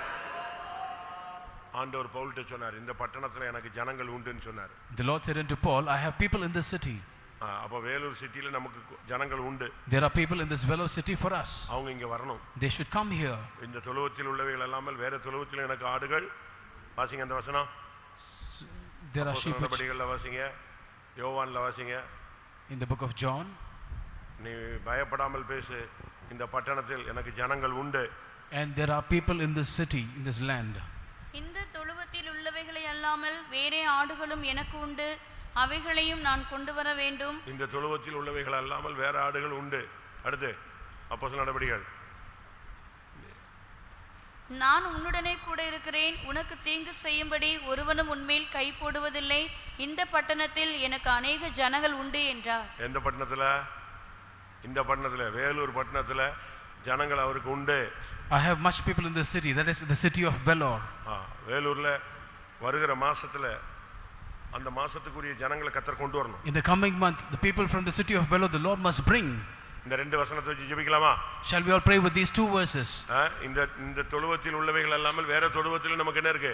ஆண்டவர் பவுல்கிட்ட சொன்னார், இந்த பட்டணத்துல எனக்கு ஜனங்கள் உண்டுன்னு சொன்னார். The Lord said unto Paul, I have people in this city. அப்ப வேலூர் சிட்டில நமக்கு ஜனங்கள் உண்டு. There are people in this Vellore city for us. அவங்க இங்க வரணும். They should come here. இந்த தொழுவத்தில் உள்ளவைகள் அல்லாமல் வேற தொழுவத்தில் எனக்கு ஆடுகள். வாசிங்க அந்த வசனம். There are sheep which அப்போஸ்தலர்களில் வாசிங்க, யோவான்ல வாசிங்க. in the book of John. நீ பயப்படாமல் பேசு, இந்த பட்டணத்தில் எனக்கு ஜனங்கள் உண்டு. And there are people in this city, in this land. இந்த தொழுவத்தில் உள்ளவைகளை அல்லாமல் வேறே ஆடுகளும் எனக்கு உண்டு, அவைகளையும் நான் கொண்டு வர வேண்டும். இந்த தொழுவத்தில் உள்ளவைகள் அல்லாமல் வேற ஆடுகள் உண்டு. அடுத்து அப்போஸ்தலர் நடபடிகள். நான் உன்னுடனே கூட இருக்கிறேன், உனக்கு தீங்கு செய்யும்படி ஒருவனும் உன்மேல் கை போடுவதில்லை. இந்த பட்டணத்தில் எனக்கு அநேக ஜனங்கள் உண்டு என்றார். எந்த பட்டணத்துல? இந்த பட்டணத்துல, வேலூர் பட்டணத்துல ஜனங்கள் அவருக்கு உண்டு. I have much people in this city, that is the city of Vellore. வேலூர்ல வருகிற மாசத்துல அந்த மாசத்துக்குரிய ஜனங்களை கர்த்தர் கொண்டு வரணும். In the coming month, the people from the city of Vellore, the Lord must bring. இந்த ரெண்டு வசனத்தை வச்சு ஜெபிக்கலாமா? Shall we all pray with these two verses? இந்த தொழுவத்தில் உள்ளவைகள் அல்லாமல் வேற தொழுவத்தில் நமக்கு என்ன இருக்கு?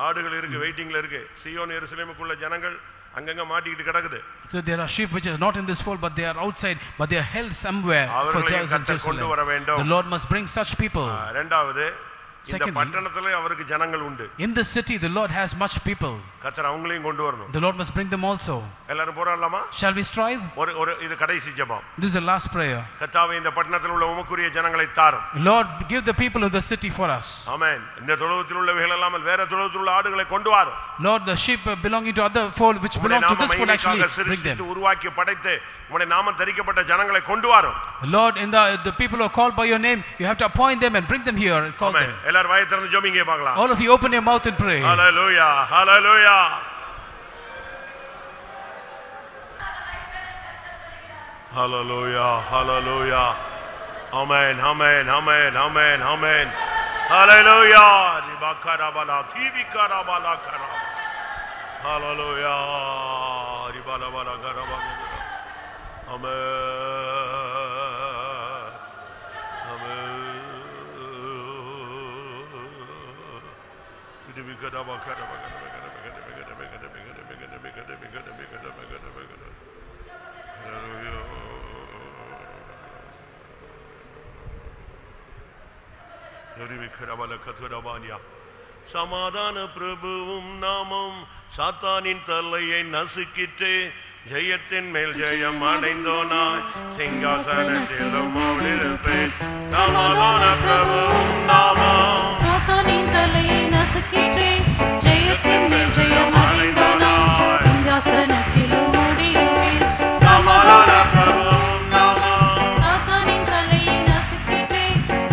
ஆடுகள் இருக்கு, வெயிட்டிங்ல இருக்கு. சீயோன் எருசலேமுக்குள்ள ஜனங்கள் அங்கங்க மாட்டிக்கிட்டு கிடக்குது. So there are sheep which are not in this fold, but they are outside, but they are held somewhere for Jerusalem. The Lord must bring such people. இரண்டாவது, இந்த பட்டணத்திலே அவருக்கு ஜனங்கள் உண்டு. In this city the Lord has much people. கர்த்தர் அவங்களையும் கொண்டு வரணும். The Lord must bring them also. எல்லாரும் போராடலாமா? Shall we strive? ஒரு இது கடைசி ஜெபம். This is the last prayer. கர்த்தாவே, இந்த பட்டணத்தில் உள்ள உமக்குரிய ஜனங்களை தாரும். Lord, give the people of the city for us. ஆமென். இந்த தொழுவத்தில் உள்ளவைகள் அல்லாமல் வேற தொழுவத்தில் உள்ள ஆடுகளை கொண்டு வாரும். Lord, the sheep belonging to other fold which belong to this fold actually bring them. உருவாக்கி படைத்து உம்முடைய நாமம் தரிக்கப்பட்ட ஜனங்களை கொண்டு வாரும். Lord, in the people who are called by your name, you have to appoint them and bring them here and call them. எல்லாரும் வாயை திறந்து ஜெபிங்க பார்க்கலாம். All of you open your mouth and pray. Hallelujah, hallelujah. Hallelujah, hallelujah. Amen, amen, amen, amen, amen. Hallelujah. Ribakarabala, tibikarabala kara. Hallelujah. Ribalabala karabala. Amen. Amen. சமாதான பிரபுவும் நாமம் சாத்தானின் தலையை நசுக்கிட்டு ஜெயத்தின் மேல் ஜெயம் அடைந்தோனாய் சிங்காசனத்திலும் இருப்பேன். சமாதான பிரபுவும் நாமம் சாத்தானின் தலையை நசுக்கிட்டு ஜெயத்தின் மேல் ஜெயம் அடைந்தோனாய் சிங்காசனத்திலும் இருப்பேன். சமாதான பிரபுவும் நாமம் சாத்தானின் தலையை நசுக்கிட்டு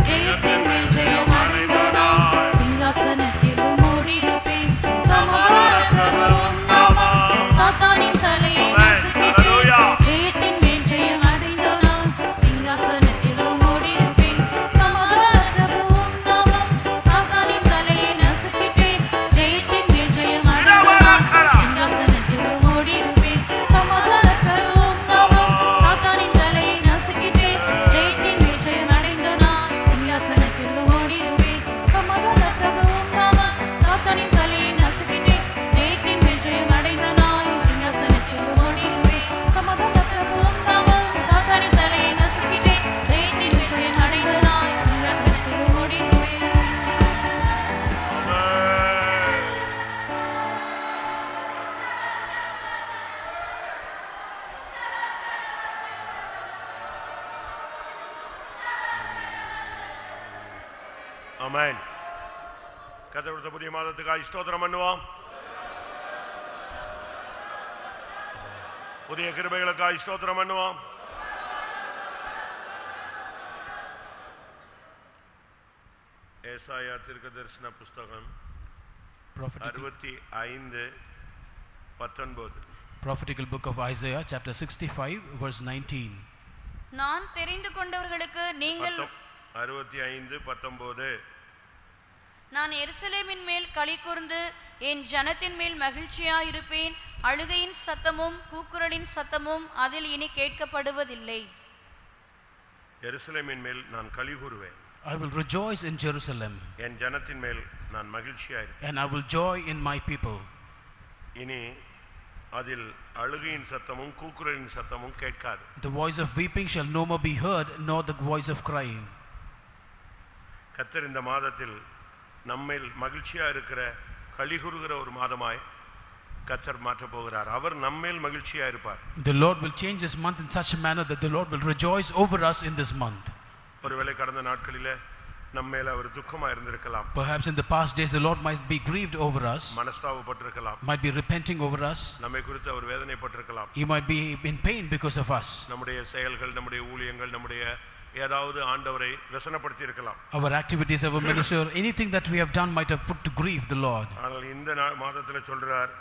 ஜெயத்தின் மேல் ஜெயம் அடைந்தோனாய் சிங்காசனத்திலும் இருப்பேன். சமாதான பிரபுவும் நாமம் சாத்தானின் தலையை நசுக்கிட்டு ஜெயத்தின் மேல் ஜெயம் அடைந்தோனாய் சிங்காசனத்திலும் இருப்பேன். சமாதான பிரபுவும் நாமம் சாத்தானின் தலையை நசுக்கிட்டு ஜெயத்தின் மேல் ஜெயம் அடைந்தோனாய் சிங்காசனத்திலும் இருப்பேன். சமாதான பிரபுவும் நாமம் சாத்தானின் தலையை நசுக்கிட்டு ஜெயத்தின் மேல் ஜெயம் அடைந்தோனாய் சிங்காசனத்திலும் இருப்பேன். சமாதான பிரபுவும் நாமம் சாத்தானின் தலையை நசுக்கிட்டு ஜெயத்தின் மேல் ஜெயம் அடைந்தோனாய் சிங்காசனத்திலும் இருப்பேன். சமாதான பிரபுவும் நாமம் சாத்தானின் தலையை நசுக்கிட்டு ஜெயத்தின் மேல் ஜெயம் அடைந்தோனாய் சிங்காசனத்திலும் இருப்பேன். ஆமென். கர்த்தர் கொடுத்த புதிய மாதத்துக்காக ஸ்தோத்திரம் பண்ணுவோம். புதிய கிருபைகளுக்காக ஸ்தோத்திரம் பண்ணுவோம். ஏசாயா தீர்க்கதரிசன புஸ்தகம் Prophetical 65:19. Prophetical book of Isaiah chapter 65 verse 19. நான் தெரிந்து கொண்டவர்களுக்கு நீங்கள் 65:19. நான் எருசலேமின் மேல் களி கூர்ந்து என் ஜனத்தின் மேல் மகிழ்ச்சியாயிருப்பேன். அழுகையின் சத்தமும் கூக்குரலின் சத்தமும் அதில் இனி கேட்கப்படுவதில்லை. எருசலேமின் மேல் நான் களி கூறுவேன். I will rejoice in Jerusalem, என் ஜனத்தின் மேல் நான் மகிழ்ச்சியாய் இருப்பேன். and I will joy in my people. இனி அதில் அழுகையின் சத்தமும் கூக்குரலின் சத்தமும் கேட்காது. The voice of weeping shall no more be heard, nor the voice of crying. கர்த்தர் இந்த மாதத்தில் நம்மேல் மகிழ்ச்சியா இருக்கிற கலிகுறுகிற ஒரு மாதமாய் கர்த்தர் மாற்ற போகிறார். அவர் நம்மேல் மகிழ்ச்சியா இருப்பார். The Lord will change this month in such a manner that the Lord will rejoice over us in this month. ஒருவேளை கடந்த நாட்களிலே நம்மேல அவர் துக்கமா இருந்திருக்கலாம். Perhaps in the past days the Lord might be grieved over us, மனஸ்தாபப்பட்டிருக்கலாம். might be repenting over us. நம்மை குறித்து அவர் வேதனைப்பட்டிருக்கலாம். He might be in pain because of us. நம்முடைய செயல்கள், நம்முடைய ஊழியங்கள், நம்முடைய ஏதாவது ஆண்டவரை व्यसனப்படுத்தி இருக்கலாம். Our activities, our ministry, or anything that we have done might have put to grief the Lord. ஆனால் இந்த மாதத்துல சொல்றார்,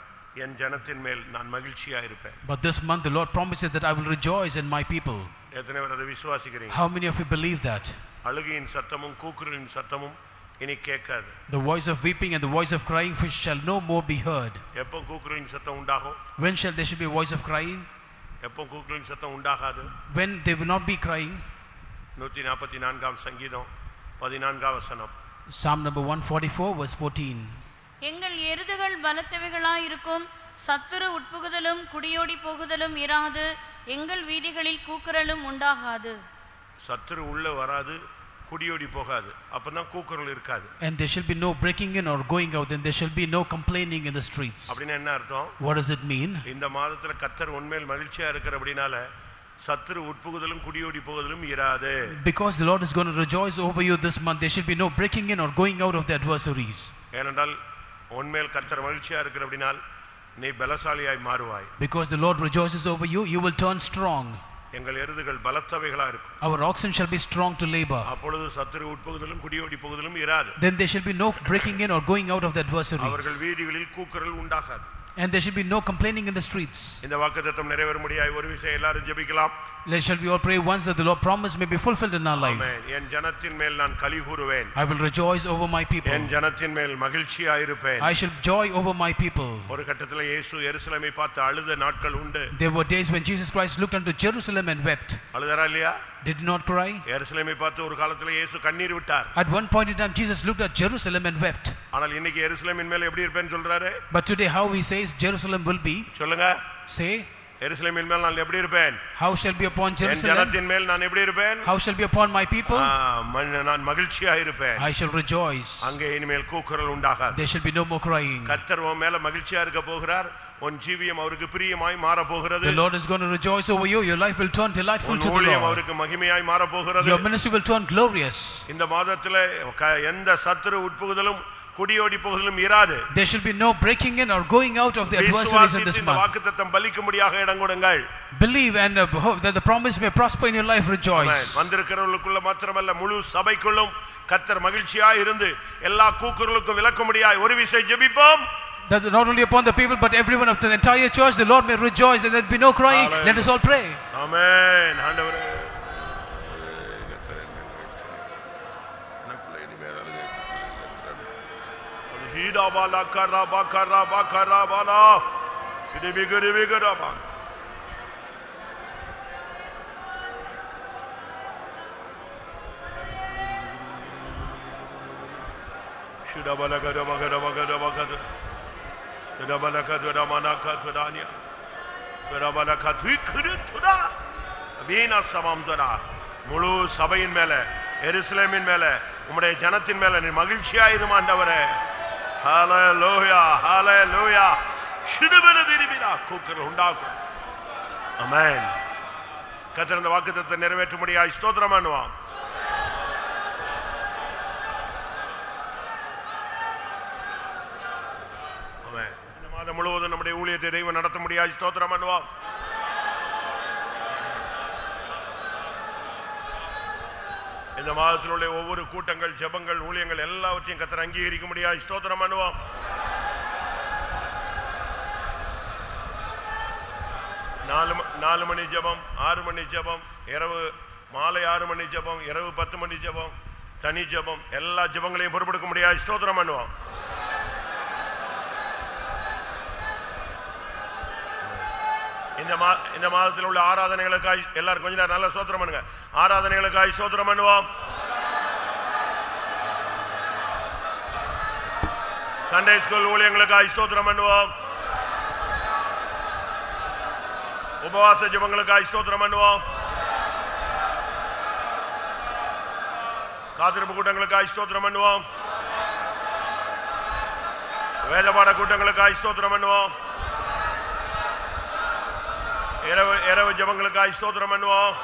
என் ஜனத்தின் மேல் நான் மகிழ்ச்சியா இருப்பேன். But this month the Lord promises that I will rejoice in my people. எத்தனை பேர் அதை விசுவாசிக்கிறீங்க? How many of you believe that? அழுகையின் சத்தமும் கூக்குரலின் சத்தமும் இனி கேட்காது. The voice of weeping and the voice of crying shall no more be heard. எப்போ கூக்குரலின் சத்தம் உண்டாகும்? When shall there should be a voice of crying? எப்போ கூக்குரலின் சத்தம் உண்டாகாது? When they will not be crying. 144 சங்கீதம் 14 வசனம். Psalm number 144 verse 14. எங்கள் எருதுகள் பலத்தவைகளாயிருக்கும், சத்துரு உட்புகுதலும் குடியோடி போகுதலும் இராது, எங்கள் வீதிகளில் கூக்குரலும் உண்டாகாது. சத்துரு உள்ள வராது, குடியோடி போகாது, அப்பதான் கூக்குரல் இருக்காது. And there shall be no breaking in or going out, and there shall be no complaining in the streets. அப்படின்னா என்ன அர்த்தம்? What does it mean? இந்த மாதத்துல கர்த்தர் உண்மையில் மகிழ்ச்சியா இருக்கிறபடினால சத்துரு உட்புகுதலும் குடியோடி போகுதலும் இராது. Because the Lord is going to rejoice over you this month, there shall be no breaking in or going out of the adversaries. ஏனென்றால் உண்மையில் கர்த்தர் மகிழ்ச்சியா இருக்கிறபடினால் நீ பலசாலியாய் மாறுவாய். Because the Lord rejoices over you, you will turn strong. எங்கள் எருதுகள் பலத்தவைகளா இருக்கும். Our oxen shall be strong to labor. அப்பொழுது சத்துரு உட்புகுதலும் குடியோடி போகுதலும் இராது. Then there shall be no breaking in or going out of the adversary. அவர்கள் வீதிகளில் கூக்குரல் உண்டாகாது. And there should be no complaining in the streets. இந்த வாக்குத்தத்தம் நிறைவேறும்படியாய் ஒரு விஷயம் எல்லாரும் ஜெபிக்கலாம். Shall we all pray once that the Lord promise may be fulfilled in our life? ஆமென். என் ஜனத்தின் மேல் நான் களி கூறுவேன். I will rejoice over my people. என் ஜனத்தின் மேல் மகிழ்ச்சியா இருப்பேன். I shall joy over my people. ஒரு கட்டத்துல இயேசு எருசலேமை பார்த்து அழுத நாட்கள் உண்டு. There were days when Jesus Christ looked unto Jerusalem and wept. அழுதாரா இல்லையா? Did he not cry? எருசலேமை பார்த்து ஒரு காலத்துல இயேசு கண்ணீர் விட்டார். At one point in time Jesus looked at Jerusalem and wept. ஆனால் இன்னைக்கு எருசலேமின் மேல எப்படி இருப்பேன்னு சொல்றாரு? But today how he says Jerusalem will be? சொல்லுங்க. Say, எருசலேமின் மேல் நான் எப்படி இருப்பேன்? how shall be upon N Jerusalem? ஜனத்தின் மேல் நான் எப்படி இருப்பேன்? How shall be upon my people? நான் மகிழ்ச்சியா இருப்பேன். I shall rejoice. அங்கே இனிமேல் கூக்குரல் உண்டாகாது. There shall be no more crying. கர்த்தர் உன் மேல மகிழ்ச்சியா இருக்க போகிறார். உன் ஜீவியம் அவருக்கு பிரியமாய் மாற போகிறது. The Lord is going to rejoice over you. Your life will turn delightful to the ஊழியம் Lord. அவருக்கு மகிமையாய் மாற போகிறது. Your ministry will turn glorious. இந்த மாதத்துல எந்த சத்துரு உட்புகுதலும் குடியோடி போகுதலும் இராது. There shall be no breaking in or going out of the adversaries in this இந்த month. வாக்குத்தத்தம் பலிக்கும்படியாக இடம் கொடுங்கள். Believe and hope that the promise may prosper in your life. Rejoice. வந்திருக்கிறவர்களுக்குள்ள மாத்திரமல்ல முழு சபைக்குள்ளும் கர்த்தர் மகிழ்ச்சியாய் இருந்து எல்லா கூக்குரலுக்கும் விலக்கும்படியாய் ஒரு விசை ஜெபிப்போம். That not only upon the people but everyone of the entire church the Lord may rejoice and there be no crying. Let us all pray. Amen. ஆண்டவரே ஹீடா பாலா கரபா கரபா கரபாலா கிடிபி கிடிபி கரபா ஷிடா பாலா கரபா கரபா கரபா கர ஷிடா பாலா கரபா மனா கதுரானியா ஷிடா பாலா கது கிருதுரா வீணா சமம்தரா முழு சபையின் மேல எருசலேமின் மேல உம்முடைய ஜனத்தின் மேல நீ மகிழ்ச்சியாயிரும் ஆண்டவரே. ஹalleluya ஹalleluya ஷிடுபல திரிபிரா கூக்குரல் உண்டாகும். ஆமென். கர்த்தர் இந்த வாக்குத்தத்தத்தை நிறைவேற்றும்படியாய் ஸ்தோத்திரம் பண்ணுவோம். ஆமென். இந்த மாதம் முழுவதும் நம்முடைய ஊழியத்தை தெய்வம் நடத்த முடியாய் ஸ்தோத்திரம் பண்ணுவோம். இந்த மாதத்தில் உள்ள ஒவ்வொரு கூட்டங்கள் ஜெபங்கள் ஊழியங்கள் எல்லாவற்றையும் கர்த்தர் அங்கீகரிக்க முடியாது ஸ்தோத்திரம் பண்ணுவோம். நாலு மணி ஜெபம், 6 மணி ஜெபம், இரவு மாலை 6 மணி ஜெபம், இரவு 10 மணி ஜெபம், தனி ஜெபம், எல்லா ஜெபங்களையும் பொறுப்பெடுக்க முடியாது ஸ்தோத்திரம் பண்ணுவோம். இந்த மாதத்தில் உள்ள ஆராதனைகளுக்காய் எல்லாரும் கொஞ்ச நேரம் நல்லா ஸ்தோத்திரம் பண்ணுங்க. ஆராதனைகளுக்காய் ஸ்தோத்திரம் பண்ணுவோம். சண்டே ஸ்கூல் ஊழியங்களுக்காய் ஸ்தோத்திரம் பண்ணுவோம். உபவாச ஜெபங்களுக்காய் ஸ்தோத்திரம் பண்ணுவோம். காத்திருப்பு கூட்டங்களுக்காய் ஸ்தோத்திரம் பண்ணுவோம். வேதபாட கூட்டங்களுக்காய் ஸ்தோத்திரம் பண்ணுவோம். இரவு ஜெபங்களுக்காய் ஸ்தோத்திரம் பண்ணுவோம்.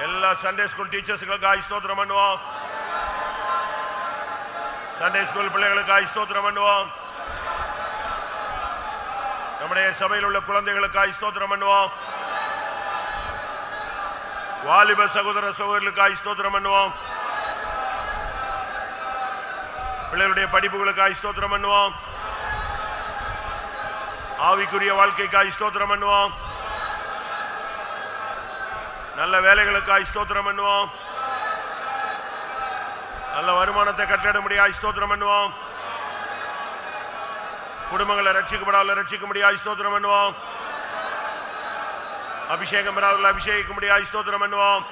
எல்லா சண்டே ஸ்கூல் டீச்சர்ஸ்களுக்காய் ஸ்தோத்திரம் பண்ணுவோம். சண்டே ஸ்கூல் பிள்ளைகளுக்காய் ஸ்தோத்திரம் பண்ணுவோம். நம்முடைய சபையில் உள்ள குழந்தைகளுக்காய் ஸ்தோத்திரம் பண்ணுவோம். வாலிப சகோதர சகோதரர்களுக்காய் ஸ்தோத்திரம் பண்ணுவோம். பிள்ளைகளுடைய படிப்புகளுக்காய் ஸ்தோத்திரம் பண்ணுவோம். ஆவிக்குரிய வாழ்க்கைக்காய் ஸ்தோத்திரம் பண்ணுவோம். நல்ல வேலைகளுக்காய் ஸ்தோத்திரம் பண்ணுவோம். நல்ல வருமானத்தை கட்டிட முடியாது ஸ்தோத்திரம் பண்ணுவோம். குடும்பங்களை ரட்சிக்கப்படாத ரட்சிக்க முடியாது ஸ்தோத்திரம் பண்ணுவோம். அபிஷேகம் பெறாதவர்கள் அபிஷேகிக்க முடியாது ஸ்தோத்திரம் பண்ணுவோம்.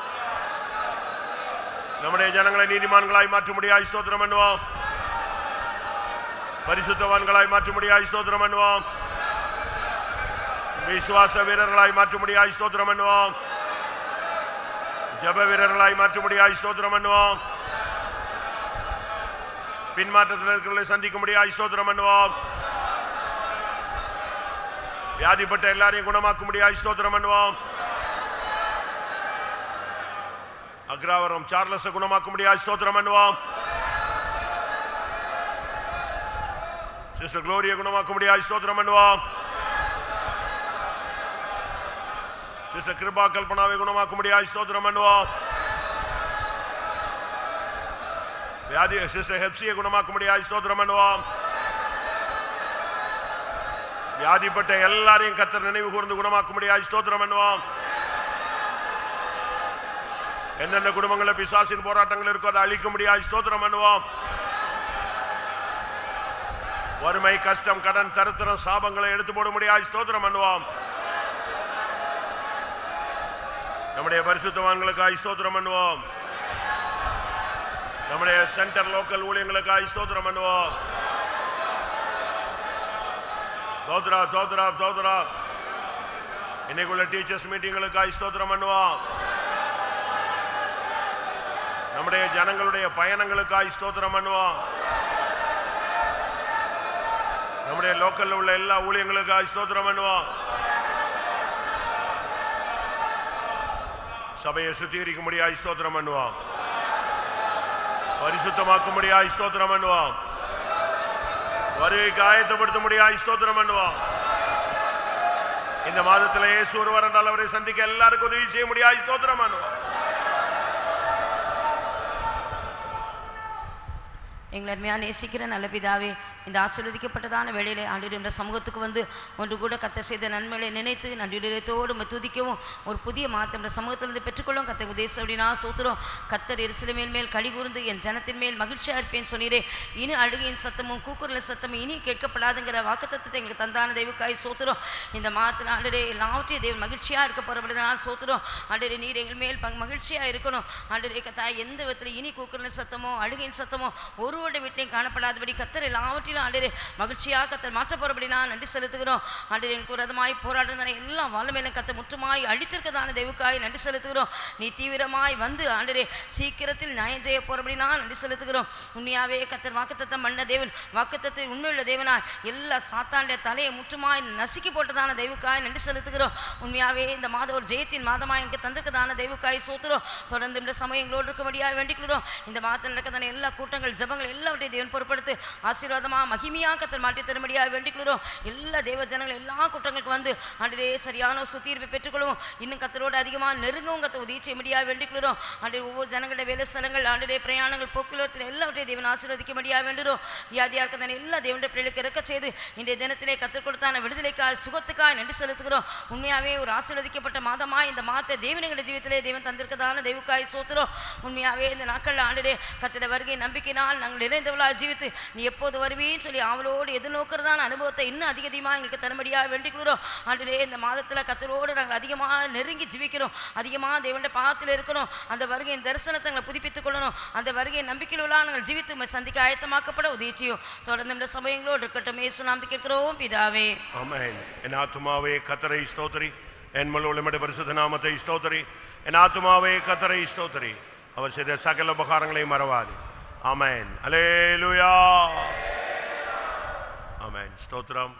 நம்முடைய ஜனங்களை நீதிமான்களாய் மாற்ற முடியாது ஸ்தோத்திரம் பண்ணுவோம். பரிசுத்தவான்களாய் மாற்ற முடியாது ஸ்தோத்திரம் பண்ணுவோம். விசுவாச வீரர்களாய் மாற்ற முடியாது ஸ்தோத்திரம் பண்ணுவோம். ஜப வீரர்களாய் மாற்ற முடியாது ஸ்தோத்திரம் பண்ணுவோம். பின்மாற்றத்தில் இருக்கிறவர்களை சந்திக்க முடியாது ஸ்தோத்திரம் பண்ணுவோம். வியாதிப்பட்ட எல்லாரையும் குணமாக்க முடியாது ஸ்தோத்திரம் பண்ணுவோம். அக்ராவரம் சார்லஸை குணமாக்க முடியாது ஸ்தோத்திரம் பண்ணுவோம். சிஸ்டர் குளோரியை குணமாக்க முடியாது ஸ்தோத்திரம் பண்ணுவோம். சிஸ்டர் கிருபா கல்பனாவை குணமாக்க முடியாது ஸ்தோத்திரம் பண்ணுவோம். வியாதி சிஸ்டர் ஹெப்சியை குணமாக்க முடியாது ஸ்தோத்திரம் பண்ணுவோம். வியாதிப்பட்ட எல்லாரையும் கர்த்தர் நினைவு கூர்ந்து குணமாக்க முடியாது ஸ்தோத்திரம் பண்ணுவோம். எந்தெந்த குடும்பங்களில் பிசாசின் போராட்டங்கள் இருக்கோ அதை அழிக்க முடியாது ஸ்தோத்திரம் பண்ணுவோம். வறுமை கஷ்டம் கடன் தரித்திரம் சாபங்களை எடுத்து போட முடியாது ஸ்தோத்திரம் பண்ணுவோம். நம்முடைய பரிசுத்தவான்களுக்காய் ஸ்தோத்திரம் பண்ணுவோம். நம்முடைய சென்டர் லோக்கல் ஊழியங்களுக்காய் ஸ்தோத்திரம் பண்ணுவோம். தோத்ரா தோத்ரா தோத்ரா இன்னைக்குள்ள டீச்சர்ஸ் மீட்டிங்களுக்காய் ஸ்தோத்திரம் பண்ணுவோம். நம்முடைய ஜனங்களுடைய பயணங்களுக்காய் ஸ்தோத்திரம் பண்ணுவோம். நம்முடைய லோக்கல்ல உள்ள எல்லா ஊழியங்களுக்காய் ஸ்தோத்திரம் பண்ணுவோம். சபையை சுத்திகரிக்க முடியாது ஸ்தோத்திரம் பண்ணுவோம். பரிசுத்தமாக்க முடியாது ஸ்தோத்திரம் பண்ணுவோம். வருகைக்கு ஆயத்தப்படுத்த முடியாது ஸ்தோத்திரம் பண்ணுவோம். இந்த மாதத்தில் இயேசு ஒருவர் என்றால் அவரை சந்திக்க எல்லாருக்கும் உதவி செய்ய முடியாது ஸ்தோத்திரம் பண்ணுவோம். எங்களை அருமையாக நேசிக்கிற நல்ல பிதாவே, இந்த ஆசீர்வதிக்கப்பட்டதான வேளையிலே ஆண்டவரே இந்த சமூகத்துக்கு வந்து ஒன்று கூட கர்த்தர் செய்த நன்மைகளை நினைத்து நன்றியுடையத்தோடு துதிக்கவும் ஒரு புதிய மாற்றம் இந்த சமூகத்திலிருந்து பெற்றுக்கொள்ளும். கர்த்தர் உதேசம் அப்படின்னா சோத்திரம். கர்த்தர் எருசலேமின் மேல் களி கூர்ந்து என் ஜனத்தின் மேல் மகிழ்ச்சியாக இருப்பேன் சொன்னீரே. இனி அழுகையின் சத்தமும் கூக்குரல் சத்தமும் இனி கேட்கப்படாதுங்கிற வாக்குத்தத்தத்தை எங்களுக்கு தந்தான தெய்வக்காய் சோத்திரம். இந்த மாதத்தில் ஆண்டவரே எல்லாவற்றையும் தேவன் மகிழ்ச்சியாக இருக்க போகிறபடினால் சோத்திரம். ஆண்டவரே நீர் எங்கள் மேல் மகிழ்ச்சியாக இருக்கணும். ஆண்டவரே கத்தாய் எந்த விதத்தில் இனி கூக்குரல் சத்தமோ அழுகையின் சத்தமோ ஒருவருடைய வீட்டிலையும் காணப்படாதபடி கர்த்தர் எல்லாவற்றையும் ஆண்டவரே மகிழ்ச்சியாக கர்த்தர் மாற்ற போறபடினா நன்றி செலுத்துகிறோம். ஆண்டவரே எனக்கு விரோதமாய் போராடுறதான எல்லா வல்லமையிலும் கர்த்தர் முற்றுமாய் அழித்திருக்கதான தெய்வக்காய் நன்றி செலுத்துகிறோம். நீ தீவிரமாய் வந்து ஆண்டவரே சீக்கிரத்தில் நியாயம் செய்ய போறபடினா நன்றி செலுத்துகிறோம். உண்மையாவே கர்த்தர் வாக்குத்தத்தம் பண்ண தேவன், வாக்குத்தத்தை உண்மையுள்ள தேவனாய் எல்லா சாத்தாண்ட தலையை முற்றுமாய் நசுக்கி போட்டதான தெய்வக்காய் நன்றி செலுத்துகிறோம். உண்மையாவே இந்த மாதம் ஒரு ஜெயத்தின் மாதமாய் எனக்கு தந்திருக்கதான தெய்வக்காய் சோத்துறோம். தொடர்ந்து இந்த சமயங்களோடு இருக்கும்படியாக வேண்டிக்கிறோம். இந்த மாதத்தில் நடக்கதான எல்லா கூட்டங்கள் ஜபங்கள் எல்லாவற்றையும் தேவன் பொறுப்படுத்து ஆசீர்வாதமாக மகிமையாக கர்த்தர் மாற்றி தரும்படியாக வேண்டிக்கிறோம். எல்லா தேவ ஜனங்கள் எல்லா கூட்டங்களுக்கு வந்து ஆண்டவரே சரியான சுத்தீர்ப்பை பெற்றுக்கொள்வோம். இன்னும் கர்த்தரோடு அதிகமாக நெருங்கவும் கர்த்தர் உதவி செய்யும்படியாக வேண்டிக்கிறோம். ஆண்டவரே ஒவ்வொரு ஜனங்களுடைய வேலை ஸ்தலங்கள் ஆண்டவரே பிரயாணங்கள் போக்குவரத்தில் எல்லாவற்றையும் தேவன் ஆசீர்வதிக்கும்படியாக வேண்டுகிறோம். வியாதியாக இருக்கதான எல்லா தேவனுடைய பிள்ளைகளுக்கு இறக்க செய்து இன்றைய தினத்திலே கர்த்தர் கொடுத்தான விடுதலைக்காய் சுகத்துக்காய் நன்றி செலுத்துகிறோம். உண்மையாகவே ஒரு ஆசீர்வதிக்கப்பட்ட மாதமாக இந்த மாதத்தை தேவனுடைய ஜீவிதத்திலே தேவன் தந்திருக்கதான தெய்வக்காய் சோத்துறோம். உண்மையாகவே இந்த நாட்களில் ஆண்டவரே கர்த்தருடைய வருகை நம்பிக்கையினால் நாங்கள் ஆசீர்வாதங்கள் நிறைந்தவளா ஜீவித்து நீ எப்போது வருவீன்னு சொல்லி அவளோடு எதிர்நோக்கிறதான அனுபவத்தை இன்னும் அதிகமாக எங்களுக்கு தரும்படியாக வேண்டிக்கிறோம். ஆண்டவரே இந்த மாதத்தில் கர்த்தரோடு நாங்கள் அதிகமாக நெருங்கி ஜீவிக்கிறோம். அதிகமாக தேவனுடைய பாதத்தில் இருக்கணும். அந்த வருகையின் தரிசனத்தை எங்களை புதுப்பித்துக் கொள்ளணும். அந்த வருகையின் நம்பிக்கையிலா நாங்கள் ஜீவித்து உம்மை சந்திக்க ஆயத்தமாக்கப்பட உதவி செய்யும். தொடர்ந்து இந்த சமயங்களோடு இருக்கட்டும். இயேசு நாமத்தில் கேட்கிறோம் பிதாவே. ஆமென். என் ஆத்துமாவே கர்த்தரை ஸ்தோத்திரி, என் முழு உள்ளமுடைய பரிசுத்த நாமத்தை ஸ்தோத்திரி. என் ஆத்துமாவே கர்த்தரை ஸ்தோத்திரி, அவர் செய்த சகல உபகாரங்களையும் மறவாது. ஆமென். அல்லேலூயா. ஆமென். ஸ்தோத்திரம்.